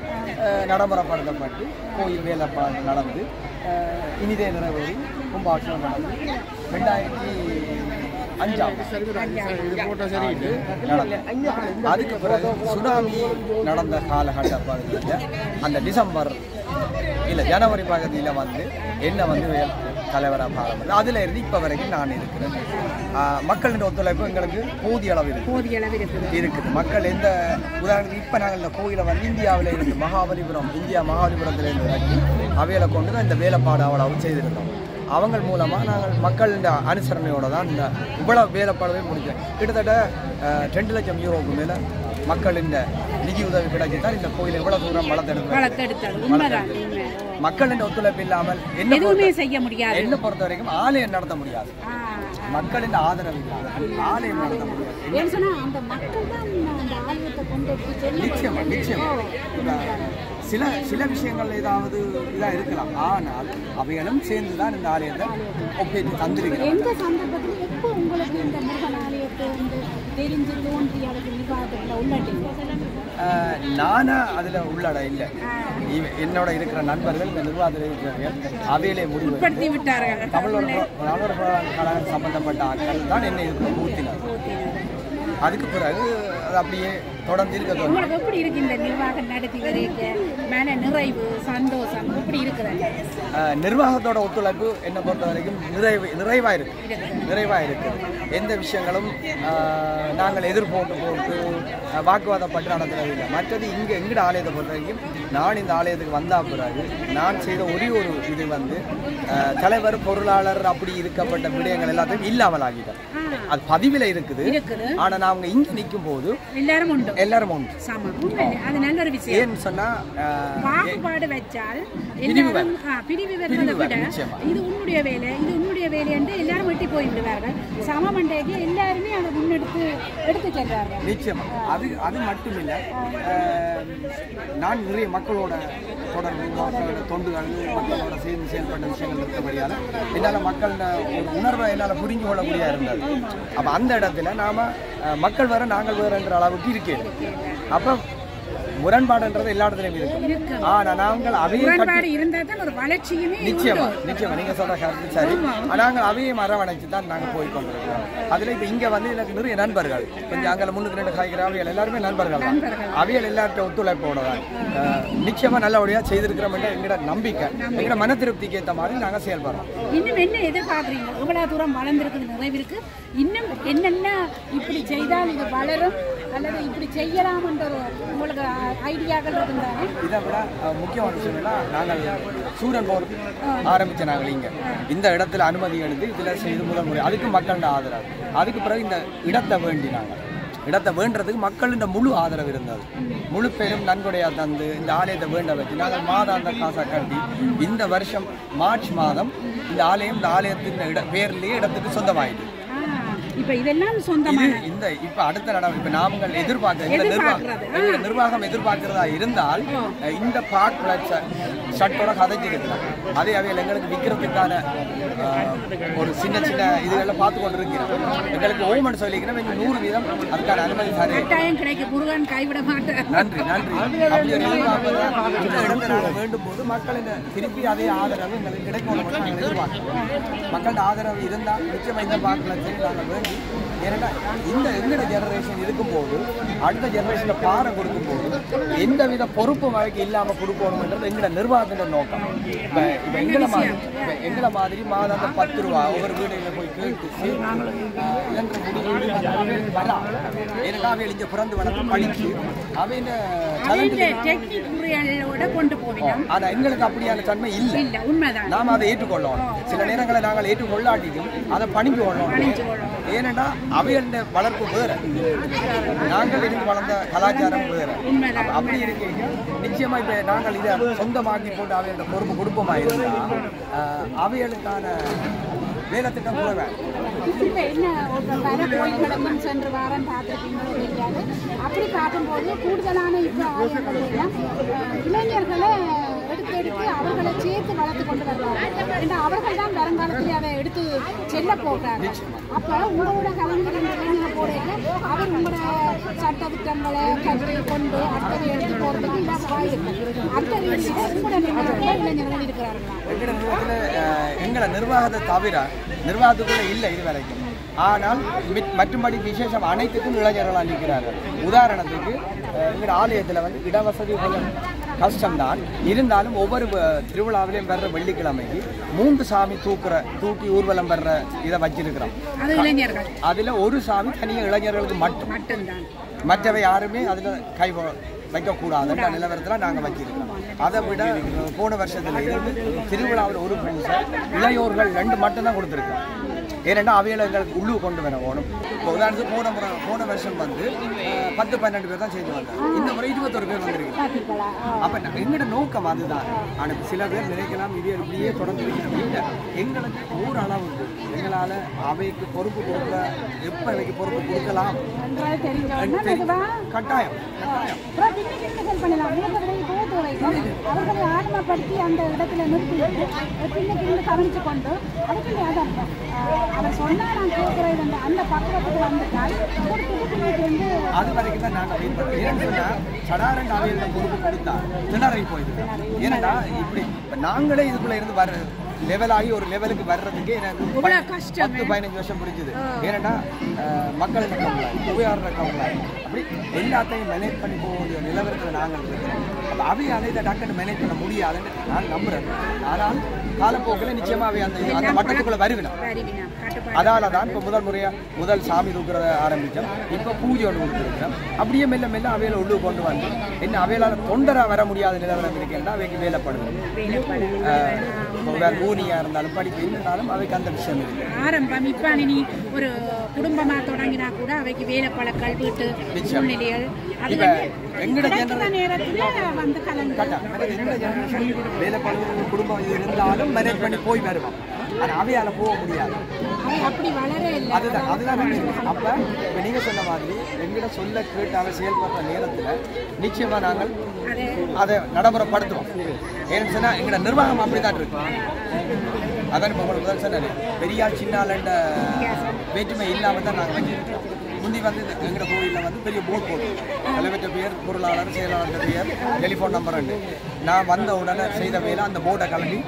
நடைமுறைப்படுத்தப்பட்டு கோயில் வேலை நடந்து இனிதே நிறைவேறி கும்பாபிஷேகம் நடந்து 2005 அதுக்கு பிறகு சுனாமி நடந்த காலகட்ட பகுதியில் அந்த டிசம்பர் இல்லை ஜனவரி பகுதியில் வந்து என்ன வந்து தலைவராக ஆரம்பிச்சு அதில் இருந்து இப்போ வரைக்கும் நான் இருக்கிறேன். மக்களின் ஒத்துழைப்பு எங்களுக்கு போதிய அளவு இருக்குது. மக்கள் எந்த உதாரணத்துக்கு இப்போ நாங்கள் இந்த கோயிலை வந்து இந்தியாவில் இருந்து மகாபலிபுரத்திலிருந்து இறக்கி அவைகளை கொண்டு தான் இந்த வேலைப்பாடு அவ்வளவு செய்திருந்தோம். அவங்க மூலமாக நாங்கள் மக்களின் அனுசரணையோடு தான் இந்த இவ்வளவு வேலைப்பாடவே முடித்தோம். கிட்டத்தட்ட 2 லட்சம் யூரோவுக்கு மேலே மக்களின் நிதி உதவி கிடைச்சி தான் இந்த கோயில் இவ்வளவு தூரம் வளர்த்தெடுத்தது. மக்களின் ஒத்துழைப்பு இல்லாமல் எதுவுமே செய்ய முடியாது. என்ன பொறுத்த வரைக்கும் ஆலயம் நடத்த முடியாது. மக்களின் ஆதரவு இல்லாமல் ஆலயம் நடத்த முடியாது. நிச்சயமா சில விஷயங்கள் ஏதாவது இதாக இருக்கலாம். ஆனால் அவைகளும் சேர்ந்து தான் இந்த ஆலயத்தை ஒப்பிட்டு தந்திருக்கிறோம். எந்த சந்தர்ப்பத்தில் எப்போ உங்களுக்கு இந்த முருகன் ஆலயத்தை தெரிஞ்சு தோன்றி அதுக்கு நிர்வாகத்தில் உள்ளாட்டீங்க? நானா அதில் உள்ளட இல்லை. என்னோட இருக்கிற நண்பர்கள் இந்த நிர்வாகத்தில் இருக்கிறவர்கள் அவையிலே முடிவு விட்டார்கள். தமிழர் கழகம் சம்பந்தப்பட்ட ஆட்கள் தான் என்னை இதுக்கு ஊற்றினார். அதுக்கு பிறகு அது அப்படியே தொடர்ந்து இருக்க உங்களுக்கு எப்படி இருக்கு இந்த நிர்வாகம் நடத்தி வரீங்க மேலே நிறைவு சந்தோஷம் எப்படி இருக்குது நிர்வாகத்தோட ஒத்துழைப்பு என்னை பொறுத்த வரைக்கும் நிறைவாக இருக்குது எந்த விஷயங்களும் நாங்கள் எதிர்போட்டு வாக்குவாதப்பட்டு நடத்துறதில்லை மற்றது இங்கே எங்கட ஆலயத்தை பொறுத்த வரைக்கும் நான் இந்த ஆலயத்துக்கு வந்தால் பிறகு நான் செய்த ஒரே ஒரு இது வந்து தலைவர் பொருளாளர் அப்படி இருக்கப்பட்ட விடயங்கள் எல்லாத்தையும் இல்லாமல் ஆகிட்டேன் அது பதிவில் இருக்குது ஆனால் நாங்கள் இங்கே நிற்கும் போது எல்லாரும் உண்டு அது நல்ல ஒரு விஷயம் ஏன்னு சொன்னால் வாக்குப்பாடு வச்சால் பிரிவு வருவதை விட இது உன்னுடைய வேலை இது உன்னுடைய வேலை என்று எல்லாரும் வெட்டி போய்விடுவார்கள் சமமண்டைக்கு எல்லாருமே அதை எடுத்து செல்வார்கள் நிச்சயமா அது மட்டும் இல்லை நான் நிறைய மக்களோட தொடர்பு மக்களோட தொண்டுகள் மக்களோட சேர்ந்து செயல்பட்ட விஷயங்கள் இருக்கபடியால் என்னால் மக்களோட ஒரு உணர்வை என்னால் புரிஞ்சு கொள்ளக்கூடிய இருந்தது அப்போ அந்த இடத்துல நாம் மக்கள் வேறு நாங்கள் வேறுன்ற அளவுக்கு இருக்கேன் அப்போ முரண்பாடுன்றது எல்லா இடத்துலையும் இருக்கு ஆனால் நாங்கள் அதையும் நிச்சயமா நீங்கள் சொல்ற கருத்து சரி நாங்கள் அவையும் அரவணைச்சு தான் நாங்கள் போய் கொண்டிருக்கிறோம் அதில் இப்போ இங்கே வந்து எனக்கு நிறைய நண்பர்கள் கொஞ்சம் அங்கே முன்னுக்கு 2 காய்கிற அவைகள் எல்லாருமே நண்பர்கள் தான் அவைகள் எல்லார்ட்ட ஒத்துழைப்போட தான் நிச்சயமாக நல்லபடியாக செய்திருக்கிறோம் என்ற எங்களோட நம்பிக்கை எங்களோட மன திருப்திக்கு ஏற்ற மாதிரி நாங்கள் செயல்படுறோம் இன்னும் என்ன எதிர்பார்க்குறீங்க இவ்வளவு தூரம் வளர்ந்துருக்குது நிறைவிற்கு இன்னும் என்னென்ன இப்படி செய்தால் இது வளரும் அல்லது இப்படி செய்யலாம் என்ற உங்களுக்கு ஐடியாக்கள் இருந்தாங்க இதை விட முக்கியமான விஷயம்னா நாங்கள் சூரன் போர் ஆரம்பித்த நாங்கள் இங்கே இந்த இடத்துல அனுமதி எடுத்து இதில் செய்து முதல் முறை அதுக்கு மக்களோட ஆதரவு அதுக்கு பிறகு இந்த இடத்தை வேண்டினாங்க இடத்தை வேண்டுறதுக்கு மக்களின் முழு ஆதரவு இருந்தது முழு பேரும் நன்கொடையாக தந்து இந்த ஆலயத்தை வேண்ட வச்சு நாங்கள் மாதாந்த காசை கட்டி இந்த வருஷம் மார்ச் மாதம் இந்த ஆலயத்தின் பேர்லேயே இடத்துக்கு சொந்தமாயிட்டு இப்ப இதெல்லாம் சொந்தமான இந்த இப்ப அடுத்த நடவடிக்கை இப்ப நாங்கள் எதிர்பார்க்க நிர்வாகம் எதிர்பார்க்கிறதா இருந்தால் இந்த பார்க் ஷட்டோட கதைச்சிருக்கிறோம் அதே அவையில் எங்களுக்கு விற்கிறதுக்கான ஒரு சின்ன சின்ன இதுகளை பார்த்து கொண்டு இருக்கிறோம் எங்களுக்கு ஓமன் சொல்லிக்கிறோம் எங்க 100% அதுக்கான அனுமதி கட்டாயம் கிடைக்கும் முருகன் கைவிட மாட்டேன் நன்றி அப்படி ஒரு இடத்தை நாங்கள் வேண்டும் போது மக்கள் திருப்பி அதே ஆதரவு எங்களுக்கு கிடைக்கும் நாங்கள் எதிர்பார்க்கிறோம் மக்களோட ஆதரவு இருந்தால் நிச்சயமா இந்த பார்க்கல நாங்கள் வேண்டி ஏன்னா இந்த எங்களோட ஜெனரேஷன் இருக்கும்போது அடுத்த ஜெனரேஷனை பாரம் கொடுக்கும்போது எந்தவித பொறுப்பு வரைக்கும் இல்லாமல் கொடுக்கணும்ன்றது எங்களோட நிர்வாகத்தின் நோக்கம் இப்போ எங்களை மாதிரி மாதம் 10 ரூபா ஒவ்வொரு வீடுகளில் போய் கேட்டு இழந்த முடிவு வரா ஏன்னா அவையில் இங்கே பிறந்து வளர்த்து படிச்சு அவையில கொண்டு போவோம் ஆனால் எங்களுக்கு அப்படியான தன்மை இல்லை நாம் அதை ஏற்றுக்கொள்ளணும் சில நேரங்களை நாங்கள் ஏற்றுக்கொள்ளாட்டியும் அதை பணிந்து கொள்ளணும் ஏனென்றா அவையோட வளர்ப்பு வேறு நாங்கள் இருந்து வளர்ந்த கலாச்சாரம் வேறு அப்படி இருக்கீங்க நிச்சயமா இப்போ நாங்கள் இதை சொந்தமாக்கி போட்டு அவையோட பொறுப்பு கொடுப்போமா இருந்தால் அவைகளுக்கான வேலை திட்டம் கூட சென்று வாரம் பார்த்துருக்கீங்க அப்படி பார்க்கும்போது கூடுதலான இப்போ இளைஞர்களை எடுத்து அவர்களை சேர்த்து வளர்த்து கொண்டு வருவாங்க ஏன்னா அவர்கள் தான் வருங்காலத்தில் அதை எடுத்து செல்ல போகிறாங்க அப்போ உங்களோட கலைஞர்கள் போடுறது அவர் உங்களோட சட்ட திட்டங்களை கற்று கொண்டு அடுத்ததை எடுத்து போகிறதுக்கு இல்லாமல் வாயிருக்கு அந்த ரீதியில் உங்களோட இளைஞர்கள் இருக்கிறார்களா எங்களை நிர்வாகத்தை தவிர நிர்வாகத்துக்குள்ள இல்லை இது வரைக்கும் ஆனால் மற்றும்படி விசேஷம் அனைத்துக்கும் இளைஞர்களாக நிற்கிறார்கள் உதாரணத்துக்கு எங்கள் ஆலயத்தில் வந்து இடவசதி கொஞ்சம் கஷ்டம்தான் இருந்தாலும் ஒவ்வொரு திருவிழாவிலையும் வர்ற வெள்ளிக்கிழமைக்கு 3 சாமி தூக்கி ஊர்வலம் வர்ற இதை வச்சிருக்கிறோம் அதில் ஒரு சாமி தனியாக இளைஞர்களுக்கு மட்டும்தான் மற்றவை யாருமே அதில் கை வைக்கக்கூடாதுன்ற நிலவரத்தில் நாங்கள் வச்சிருக்கோம் அதை விட போன வருஷத்துல இருந்து திருவிழாவில் ஒரு இளையோர்கள் 2 மட்டும்தான் கொடுத்துருக்கோம் ஏனென்றால் அவையில் எங்களுக்கு உள்ளு கொண்டு வர ஓணும் இப்போ உதாரணத்துக்கு போன வருஷம் வந்து 10-12 பேர் தான் செய்து வந்தாங்க இந்த முறை 21 பேர் வந்திருக்கு அப்போ எங்களோட நோக்கம் அதுதான் ஆனால் சில பேர் நினைக்கலாம் இது இப்படியே தொடர்ந்து இல்லை எங்களுக்கு ஓரளவு எங்களால் அவைக்கு பொறுப்பு கொடுக்க எப்போ அவைக்கு பொறுப்பு கொடுக்கலாம் கட்டாயம் அவர்களை ஆத்மப்படுத்தி அந்த இடத்துல நிறுத்தி பின்னுக்கு கவனிச்சு கொண்டு அதுக்கு அவர் சொன்னா நான் கேட்கிறேன் அந்த பக்குவத்துக்கு வந்துட்டால் அது வரைக்கும் தான் நாங்கள் வெயிட் பண்ணுறோம் ஏன்னு சொன்னால் சடாரன் அவையில் பொறுப்பு கொடுத்தா திணறி போயிடுது ஏன்னா இப்படி நாங்களே இதுக்குள்ளே இருந்து லெவலாகி ஒரு லெவலுக்கு வர்றதுக்கு எனக்கு 10-15 வருஷம் பிடிச்சது. ஏன்னா மக்கள் உபயோக கவலை அப்படி எல்லாத்தையும் மேனேஜ் பண்ணி போக வேண்டிய நிலவரத்தில் நாங்கள் இருக்கிறோம். அப்போ அவையை அதை டக்குன்னு மேனேஜ் பண்ண முடியாதுன்னு நான் நம்புகிறேன். ஆனால் காலப்போக்கில் நிச்சயமாக அந்த மட்டத்துக்குள்ளே வருவினோம். அதால தான் இப்போ முதல் சாமி தூக்குறத ஆரம்பித்தோம். இப்போ பூஜை ஒன்று கொடுத்துருக்கிறோம். அப்படியே மெல்ல மெல்ல அவையில் உள்ளுக்கு கொண்டு வந்து என்ன அவையிலால் தொண்டராக வர முடியாத நிலவரம் இருக்கேன்னா அவைக்கு வேலைப்படுது. ஊனியாக இருந்தாலும் படிப்பு இருந்தாலும் அவைக்கு அந்த விஷயம் இருக்கு. ஆரம்பம் இப்போ நீ ஒரு குடும்பமாக தொடங்கினா கூட அவைக்கு வேலை பழக்கள் வீட்டு சூழ்நிலைகள் இப்போ எங்கட நேரத்தில் வந்து வேலை பழகு குடும்பம் இருந்தாலும் மேனேஜ் பண்ணி போய் வருவோம். ஆனால் அவையால் போக முடியாது. அப்படி வளர இல்லை. அதுதான் அப்போ இப்போ நீங்கள் சொன்ன மாதிரி எங்கிட்ட சொல்ல கேட்டு அவன் செயல்படுற நேரத்தில் நிச்சயமாக நாங்கள் அதை நடைமுறைப்படுத்துவோம். ஏன்னு சொன்னால் எங்களோட நிர்வாகம் அப்படி தான் இருக்கு. அதான் இப்போ உங்களுக்கு முதல் சொன்னேன், பெரியார் சின்னாலண்ட வேற்றுமை இல்லாமல் தான் நாங்கள் வச்சுருக்கோம். முந்தி வந்து எங்களோட கோவிலில் வந்து பெரிய போர்டு போடும். தலைவற்ற பேர், பொருளாளர், செயலாளர் பேர், டெலிஃபோன் நம்பர் உண்டு. நான் வந்த உடனே செய்த வேலை அந்த போர்டை கிளம்பி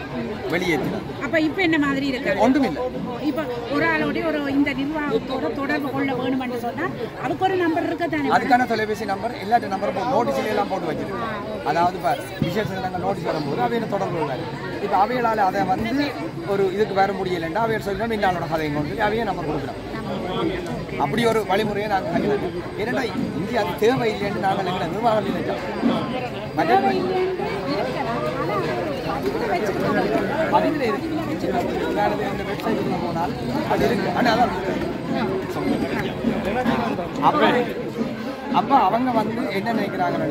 வெளியேற்றினேன். அப்போ இப்போ என்ன மாதிரி இருக்கு? ஒன்றும் இல்லை. இப்போ ஒரு ஆளோடைய ஒரு இந்த நிர்வாகத்தோட தொடர்பு கொள்ள வேணும்னு சொன்னால் அதுக்கு ஒரு நம்பர் இருக்கு தானே? அதுக்கான தொலைபேசி நம்பர் எல்லாத்த நம்பரும் நோட்டீஸ்ல எல்லாம் போட்டு வச்சிருக்கோம். அதாவது இப்போ விசேஷ நாங்கள் நோட்டீஸ் வரும்போது அவையில தொடர்பு கொள்ளாரு. இப்போ அவைகளால் அதை வந்து ஒரு இதுக்கு வர முடியலைன்னா அவையை சொல்லிட்டோம் இன்னொரு கதைங்க சொல்லி அவையே நம்பர் கொடுக்குறோம். அப்படி ஒரு வழிமுறையை நாங்கள் கையாளோம். ஏன்னா இங்கே அது தேவையில்லைன்னு நாங்கள் எங்களை நிர்வாகம் நினைச்சோம். பதிவில் இருக்கு. அந்த வெப்சைட்டில் போனால் அது இருக்கு. ஆனால் அதான் அப்போ அவங்க வந்து என்ன நினைக்கிறாங்கன்னு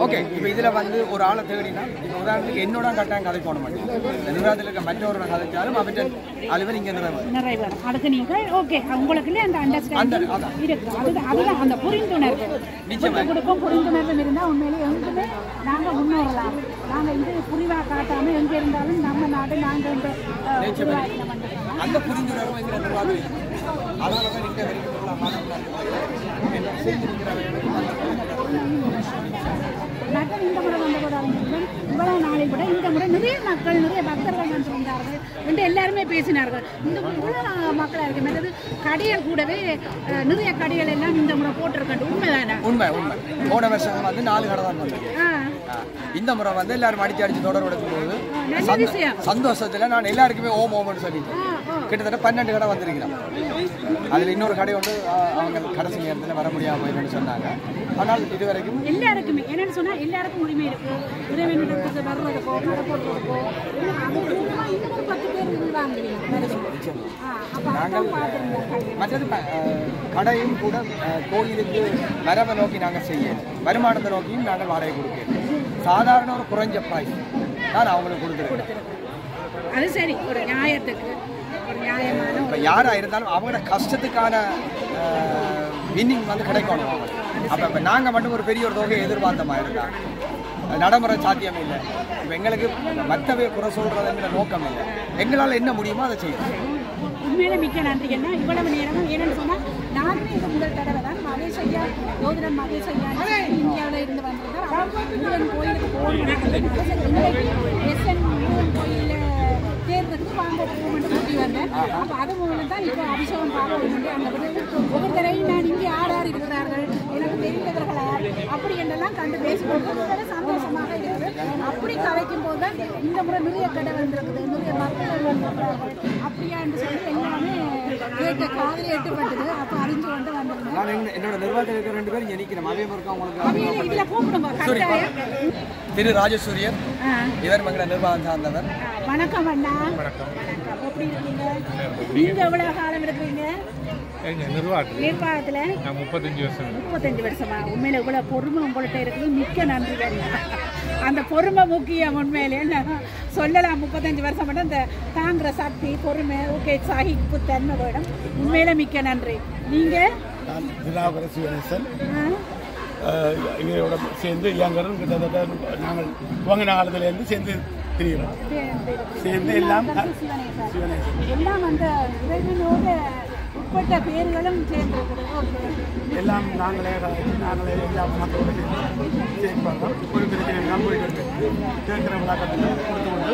ஓகே. இப்போ இதில் வந்து ஒரு ஆளை தேடினா இப்போ உதாரணத்துக்கு என்னோட கட்டாயம் கதை போட மாட்டேன். நிர்வாகத்தில் இருக்க மற்றவரோட கதைச்சாலும் அவற்றை அதுவே இங்கே நிறைவேறும். அதுக்கு நீங்கள் ஓகே உங்களுக்குள்ளே அந்த அண்டர்ஸ்டாண்டிங் இருக்கு. அதுதான் அந்த புரிந்துணர்வு கொடுக்கும். புரிந்துணர்வு இருந்தால் உண்மையிலே எங்குமே நாங்கள் முன்னேறலாம். நாங்கள் இது புரிவாக காட்டாமல் எங்கே இருந்தாலும் நம்ம நாடு நாங்கள் அந்த புரிந்துணர்வு எங்களை நிர்வாகம் அதனால தான் இங்கே வரைக்கும் மக்கள் இந்த முறை வந்த கூட இவ்வளவு நாளை கூட இந்த முறை நிறைய மக்கள் நிறைய பக்தர்கள் வந்திருந்தார்கள் என்று எல்லாருமே பேசினார்கள். இந்த இவ்வளவு மக்களாக இருக்கு. மற்றது கடைகள் கூடவே நிறைய கடைகள் எல்லாம் இந்த முறை போட்டிருக்கேன். உண்மைதானே? உண்மை. போன வருஷம் வந்து 4 கடை தான் வந்தது. இந்த முறை வந்து எல்லாரும் அடிச்சு தொடர்பு எடுக்கும் போது சந்தோஷத்தில் நான் எல்லாருக்குமே ஓம்னு சொல்லிட்டேன். கிட்டத்தட்ட 12 கடை வந்திருக்கிறேன். அதில் இன்னொரு கடை வந்து அவங்க கடைசி நேரத்தில் வர முடியாமல் போயிடுன்னு சொன்னாங்க. ஆனால் இதுவரைக்கும் எல்லாருக்குமே என்னன்னு சொன்னால் எல்லாருக்கும் உரிமை இருக்கு. இறைவனிடத்துக்கு வர்றதுக்கோ நடப்பதற்கோ இன்னும் 10 பேர் இருந்தாங்க. நாங்கள் மற்றது கடையும் கூட கோயிலுக்கு வரவை நோக்கி நாங்கள் செய்ய வருமானத்தை நோக்கியும் நாங்கள் வாடகை கொடுக்கிறோம். சாதாரண ஒரு குறைஞ்ச ப்ரைஸ் தான் அவங்களுக்கு கொடுத்துருக்கோம். அது சரி, ஒரு நியாயத்துக்கு ஒரு நியாயமான இப்போ யாராக இருந்தாலும் அவங்களோட கஷ்டத்துக்கான வின்னிங் வந்து கிடைக்கணும். அப்போ இப்போ நாங்கள் மட்டும் ஒரு பெரிய ஒரு தொகையை எதிர்பார்த்த மாதிரி இருந்தால் நடைமுறை சாத்தியம் இல்லை. இப்போ எங்களுக்கு மற்றவே குறை சொல்கிறதுங்கிற நோக்கம் இல்லை. எங்களால் என்ன முடியுமோ அதை செய்யணும். உண்மையிலே மிக்க நன்றி. என்ன இவ்வளவு நேரமும் ஏன்னு சொன்னால் நானுமே இது முதல் தடவை தான் மகேஷ் ஐயா ஜோதிடன் மகேஷ் ஐயா இந்தியாவில் இருந்து வந்திருந்தார். முருகன் கோயிலுக்கு போகணும் எஸ்என் முருகன் கோயிலில் தேர்தலுக்கு வாங்க போகணும்னு சொல்லி வந்தேன். அப்போ அது மூலம் தான் இப்போ அபிஷேகம் பார்க்க வேண்டிய அந்த ஒவ்வொரு தடவையும் நான் இங்கே யார் இருக்கிறார்கள் எனக்கு தெரிந்தவர்கள் யார் அப்படி என்றெல்லாம் கண்டு பேசும்போது சந்தோஷமாக இருக்குது. அப்படி கலைக்கும் போது தான் இந்த முறை நிறைய கடை வந்திருக்குது, நிறைய மக்கள் வந்திருக்கிறார்கள் அப்படியா என்று சொல்லி எல்லாமே கேட்ட காதல் எட்டுப்பட்டது. அப்போ அறிஞ்சு கொண்டு வந்திருந்தேன். என்னோட நிர்வாகத்தில் இருக்கிற 2 பேரும் நினைக்கிறேன். அவங்களுக்கு இதில் கூப்பிடுங்க. திரு ராஜசூரியன் இவர் மங்கள நிர்வாகம் சார்ந்தவர். வணக்கம் அண்ணா. எப்படி இருக்கீங்க? நீங்க எவ்வளவு காலம் இருக்கிறீங்க நிர்வாகத்தில்? 35 வருஷமா? உண்மையில இவ்வளவு பொறுமை உங்கள்கிட்ட இருக்குது. மிக்க நன்றி அண்ணா. அந்த பொறுமை முக்கியம். உண்மையிலே சொல்லலாம் 35 வருஷம் மட்டும் இந்த தாங்குற சக்தி பொறுமை ஓகே சகிப்பு தன்மை வேணும். உண்மையில மிக்க நன்றி. நீங்க? இவரோட சேர்ந்து இயங்கரும் கிட்டத்தட்ட நாங்கள் துவங்கின காலத்திலேருந்து சேர்ந்து தெரியும். சேர்ந்து எல்லாம் எல்லாம் அந்த இறைவனோட தனிப்பட்ட பேர்களும் சேர்ந்திருக்கிறது. எல்லாம் நாங்களே எல்லாம் மக்களோட செயல்படுறோம். ஒரு பிரச்சனை எல்லாம் போயிட்டு இருக்கு. கேட்கிற விளக்கத்தில் கொடுத்து கொண்டு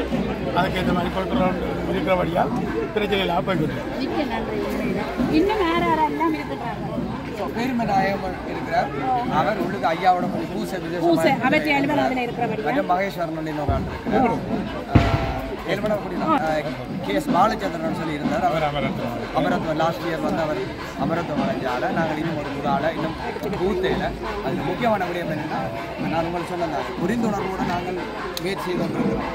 அதுக்கேற்ற மாதிரி கொடுக்குறோம் இருக்கிறபடியால் பிரச்சனைகளாக போயிட்டு இருக்கு. இன்னும் யாரெல்லாம் இருக்கிறாங்க? பேருமை நாயகம் இருக்கிறார். அவர் உள்ளுக்கு ஐயாவோட பூசை விசேஷம் மகேஸ்வரன் இன்னொரு ஆள் இருக்கிறார். கேஎஸ் பாலச்சந்திரன் சொல்லி இருந்தார். அவர் அமரத்துவம் லாஸ்ட் இயர் வந்து அவர் அமரத்துவம் அடைஞ்சால நாங்கள் இன்னும் ஒரு புதால இன்னும் பூத்தையில் அதுக்கு முக்கியமான விடயம் என்னென்னா நான் உங்களுக்கு சொன்னேன் புரிந்துணர்வோடு நாங்கள் முயற்சி செய்து கொண்டிருக்கிறோம்.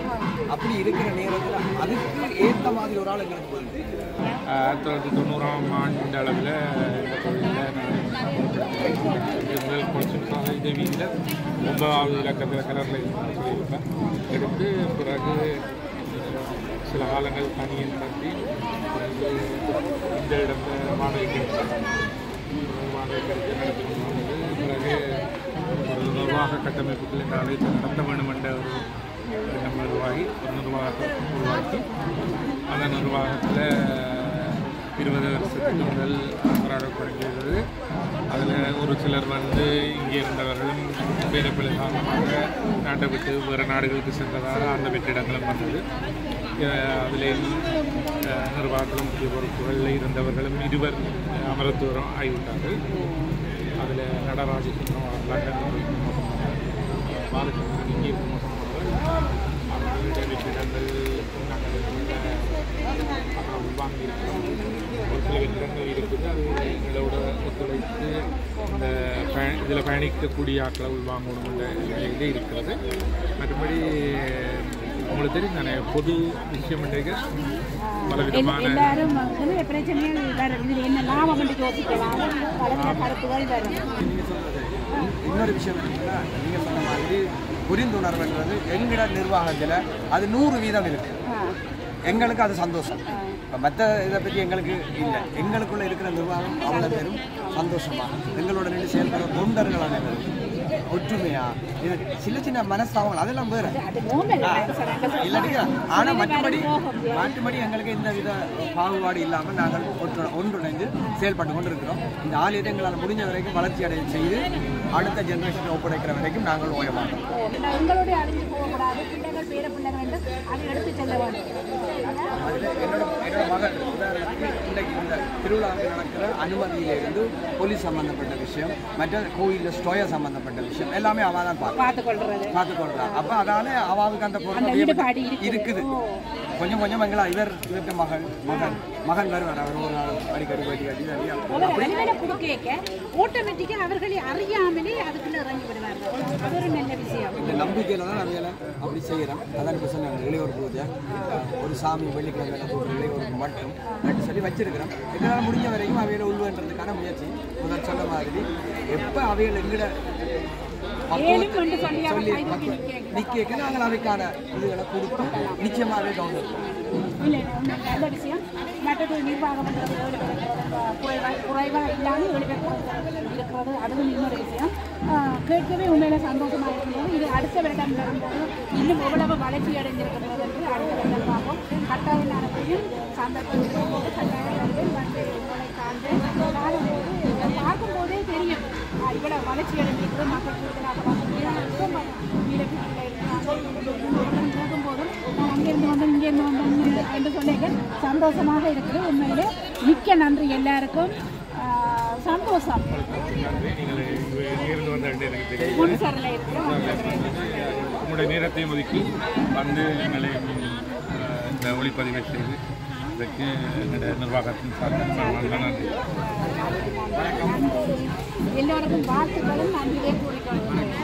அப்படி இருக்கிற நேரத்தில் அதுக்கு ஏற்ற மாதிரி ஒரு ஆள் எங்களுக்கு போகுது. 1990ஆம் ஆண்டு அளவில் இந்த கோயிலில் முதல் கொஞ்சம் இந்த வீட்டில் 9வது இலக்கத்தில் கலரில் சொல்லியிருப்பேன். எடுத்து பிறகு சில காலங்கள் தனியை நடத்தி பிறகு இந்த இடத்துல வாடகைக்கு நடத்தி பிறகு ஒரு நிர்வாக கட்டமைப்புகள் இந்த ஆலயத்தை நடத்த வேண்டும் என்ற ஒரு எண்ணம் உருவாகி ஒரு நிர்வாகத்தை உருவாக்கி அந்த நிர்வாகத்தில் 20 வருஷத்துக்கு முதல் போராடப்படுகிறது. அதில் ஒரு சிலர் வந்து இங்கே இருந்தவர்களும் வேலைப்பிழை காரணமாக நாட்டை விட்டு வேறு நாடுகளுக்கு சென்றதாக அந்த வெற்றிடங்களும் வந்தது. அதில் நிர்வாகத்தில் முக்கிய பொறுப்புகளில் இருந்தவர்களும் 20 அமரத்துவரும் ஆகிவிட்டார்கள். அதில் நடராஜசுந்தரம் லண்டன் பாலச்சந்திரன் இங்கே அவர்களுடைய வெற்றிடங்கள் வாங்கியிருக்கிறோம். ஒரு சில வெற்றிடங்கள் இருக்குது. அது எங்களோட ஒத்துழைத்து இந்த இதில் பயணிக்கக்கூடிய ஆட்களை உள்வாங்கணும் என்ற நிலையிலே இருக்கிறது. மற்றபடி உங்களுக்கு தெரியும் தானே பொது விஷயம் பல விதமான இன்னொரு விஷயம் என்னன்னா நீங்கள் சொன்ன மாதிரி புரிந்துணர்வுன்றது எங்கட நிர்வாகத்தில் அது 100% இருக்கு. எங்களுக்கு அது சந்தோஷம். இப்போ மற்ற இதை பற்றி எங்களுக்கு இல்லை. எங்களுக்குள்ளே இருக்கிற நிர்வாகம் அவ்வளோ பேரும் சந்தோஷமாக எங்களோட நின்று செயல்படுற தொண்டர்கள் அனைவரும் ஒற்றுமையாக இது சின்ன சின்ன மனஸ்தாபங்கள் அதெல்லாம் வேறு இல்லையா. ஆனால் மற்றபடி எங்களுக்கு எந்த வித பாகுபாடு இல்லாமல் நாங்கள் ஒன்றிணைந்து செயல்பட்டு கொண்டு இருக்கிறோம். இந்த ஆலயத்தை எங்களால் முடிஞ்ச வரைக்கும் வளர்ச்சி அடைய செய்து அடுத்த ஜெனரேஷனை ஒப்படைக்கிற வரைக்கும் நாங்கள் ஓய மாட்டோம். என்னோட மகள் உதாரணத்துக்கு இன்றைக்கு இந்த திருவிழாவில் நடக்கிற அனுமதியிலிருந்து போலீஸ் சம்பந்தப்பட்ட விஷயம், மற்ற கோயிலில் ஸ்டோய சம்பந்தப்பட்ட விஷயம் எல்லாமே அவள் தான் பார்த்துக்கொள்றா. அப்போ அதால அவளுக்கு அந்த பொருள் இருக்குது. கொஞ்சம் கொஞ்சம் எங்களா இவர்கிட்ட மகன் வருவார். அவர் ஒரு நாள் அடிக்கடி ஆட்டோமேட்டிக்காக அவர்களை அறியாமலே அதுக்குள்ள இறங்கி விடுவார்கள். அது ஒரு நல்ல விஷயம். இந்த நம்பிக்கையில் தான் அவையில அப்படி செய்கிறோம். அதான் இப்போ சொன்னாங்க இளையோர் பூஜை ஒரு சாமி வெள்ளிக்கிழமையில போட்டு இளையோருக்கு மட்டும் அப்படின்னு சொல்லி வச்சிருக்கிறோம். எங்களால் முடிஞ்ச வரைக்கும் அவையில உள்வன்றதுக்கான முயற்சி முதல் சொன்ன மாதிரி எப்போ அவைகள் எங்கட சொல்லி நிற்க நாங்கள் அவைக்கான இதுகளை கொடுத்து நிச்சயமாகவே கவனிப்போம். நல்ல விஷயம். மற்றது நிர்வாகம் குறைவாக இல்லாமல் இருக்கிறது அதுவும் இன்னொரு விஷயம். கேட்கவே உண்மையில சந்தோஷமாக இருக்கிறது. இது அடுத்த வருடம் வரும்போது இன்னும் எவ்வளவு வளர்ச்சி அடைஞ்சிருக்கிறது என்று அடுத்த வருடம் பார்ப்போம். கட்டாய நடத்தையும் சந்தர்ப்பத்திலும் போது கட்டாயங்கள் வந்து உங்களை சார்ந்து பார்க்கும்போதே தெரியும் இவ்வளோ வளர்ச்சி அடைஞ்சிருக்கிறது. மக்கள் கூடுதலாக போகும்போதும் நான் அங்கேருந்து வந்தோம் இங்கேருந்து வந்தோம் என்று சொன்னீங்க. சந்தோஷமாக இருக்குது. உண்மையிலே மிக்க நன்றி எல்லாருக்கும். சந்தோஷம். உங்களுடைய நேரத்தையும் ஒதுக்கி வந்து எங்களை இந்த ஒளிப்பதிவை செய்து இதற்கு என்னுடைய நிர்வாகத்தின் சார்ந்த நன்றி. எல்லோருக்கும் வாழ்த்துக்களும் நன்றியை கூறிக்கொள்கிறேன்.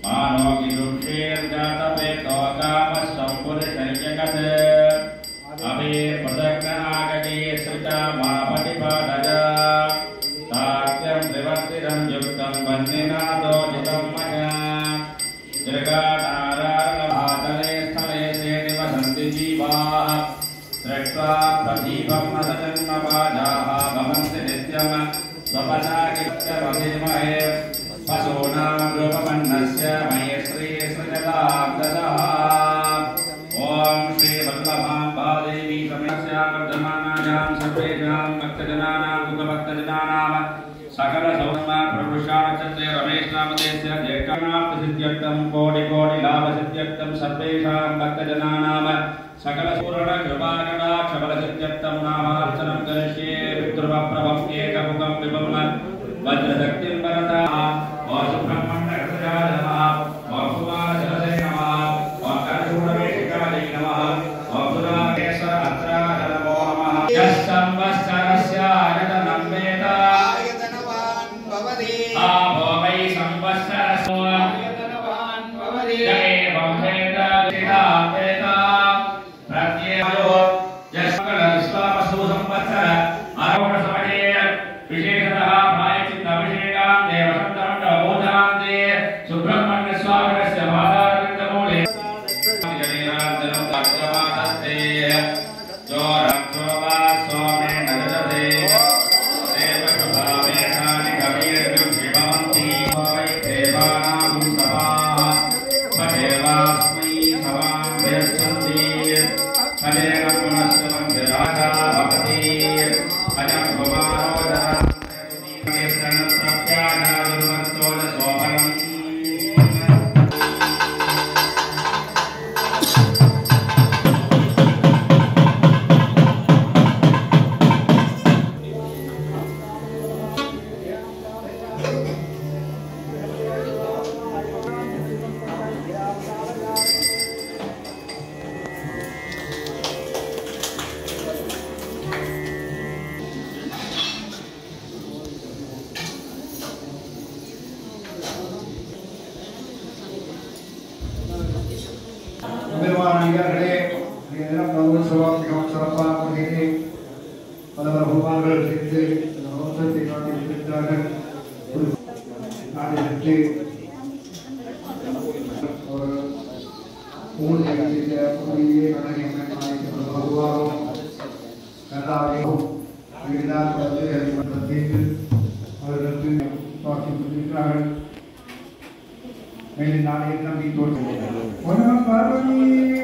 मानो की सकल सौरमा प्रभुषाणचन्द्रे रमेश नामदेस्य ज्येष्ठानां प्रसिद्ध्यर्थं कोटि कोटि लाभ सिद्ध्यर्थं सर्वेषां भक्तजनानां सकल पूर्ण कृपाकटाक्ष बल सिद्ध्यर्थं नामार्चनं करिष्ये विद्रुवप्रभं एकमुखं विभवं वज्रशक्तिं वरदा ओम सुब्रह्मण्यकृतजाय नमः ओम कुमारजलदे नमः ओम कर्पूरवेशिकायै नमः ओम सुराकेश्वर अत्राय नमो नमः यः संवत्सरस्य आयतनं वेद आभो वै संवत्सरसो आयतनवान् भवति य एवं वेद वेद प्रत्ययो यस्कलस्वापसु संवत्सर आरोहणसमये विशेषतः प्रायश्चित्तभिषेकां देवसन्तमण्डलबोधान्ते सुब्रह्मण्यस्वामिनस्य पादारविन्दमूले जनेनार्दनं भक्तमानस्ते चोरक्षोभा सोमे नदते देवशुभावेशानि कविर्विभवन्ति वै देवानां सभाः पदेवास्मै सभां व्यच्छन्ति पदेन पुनश्च मन्दिराजा भवति अयं भुवारोदरा Parvati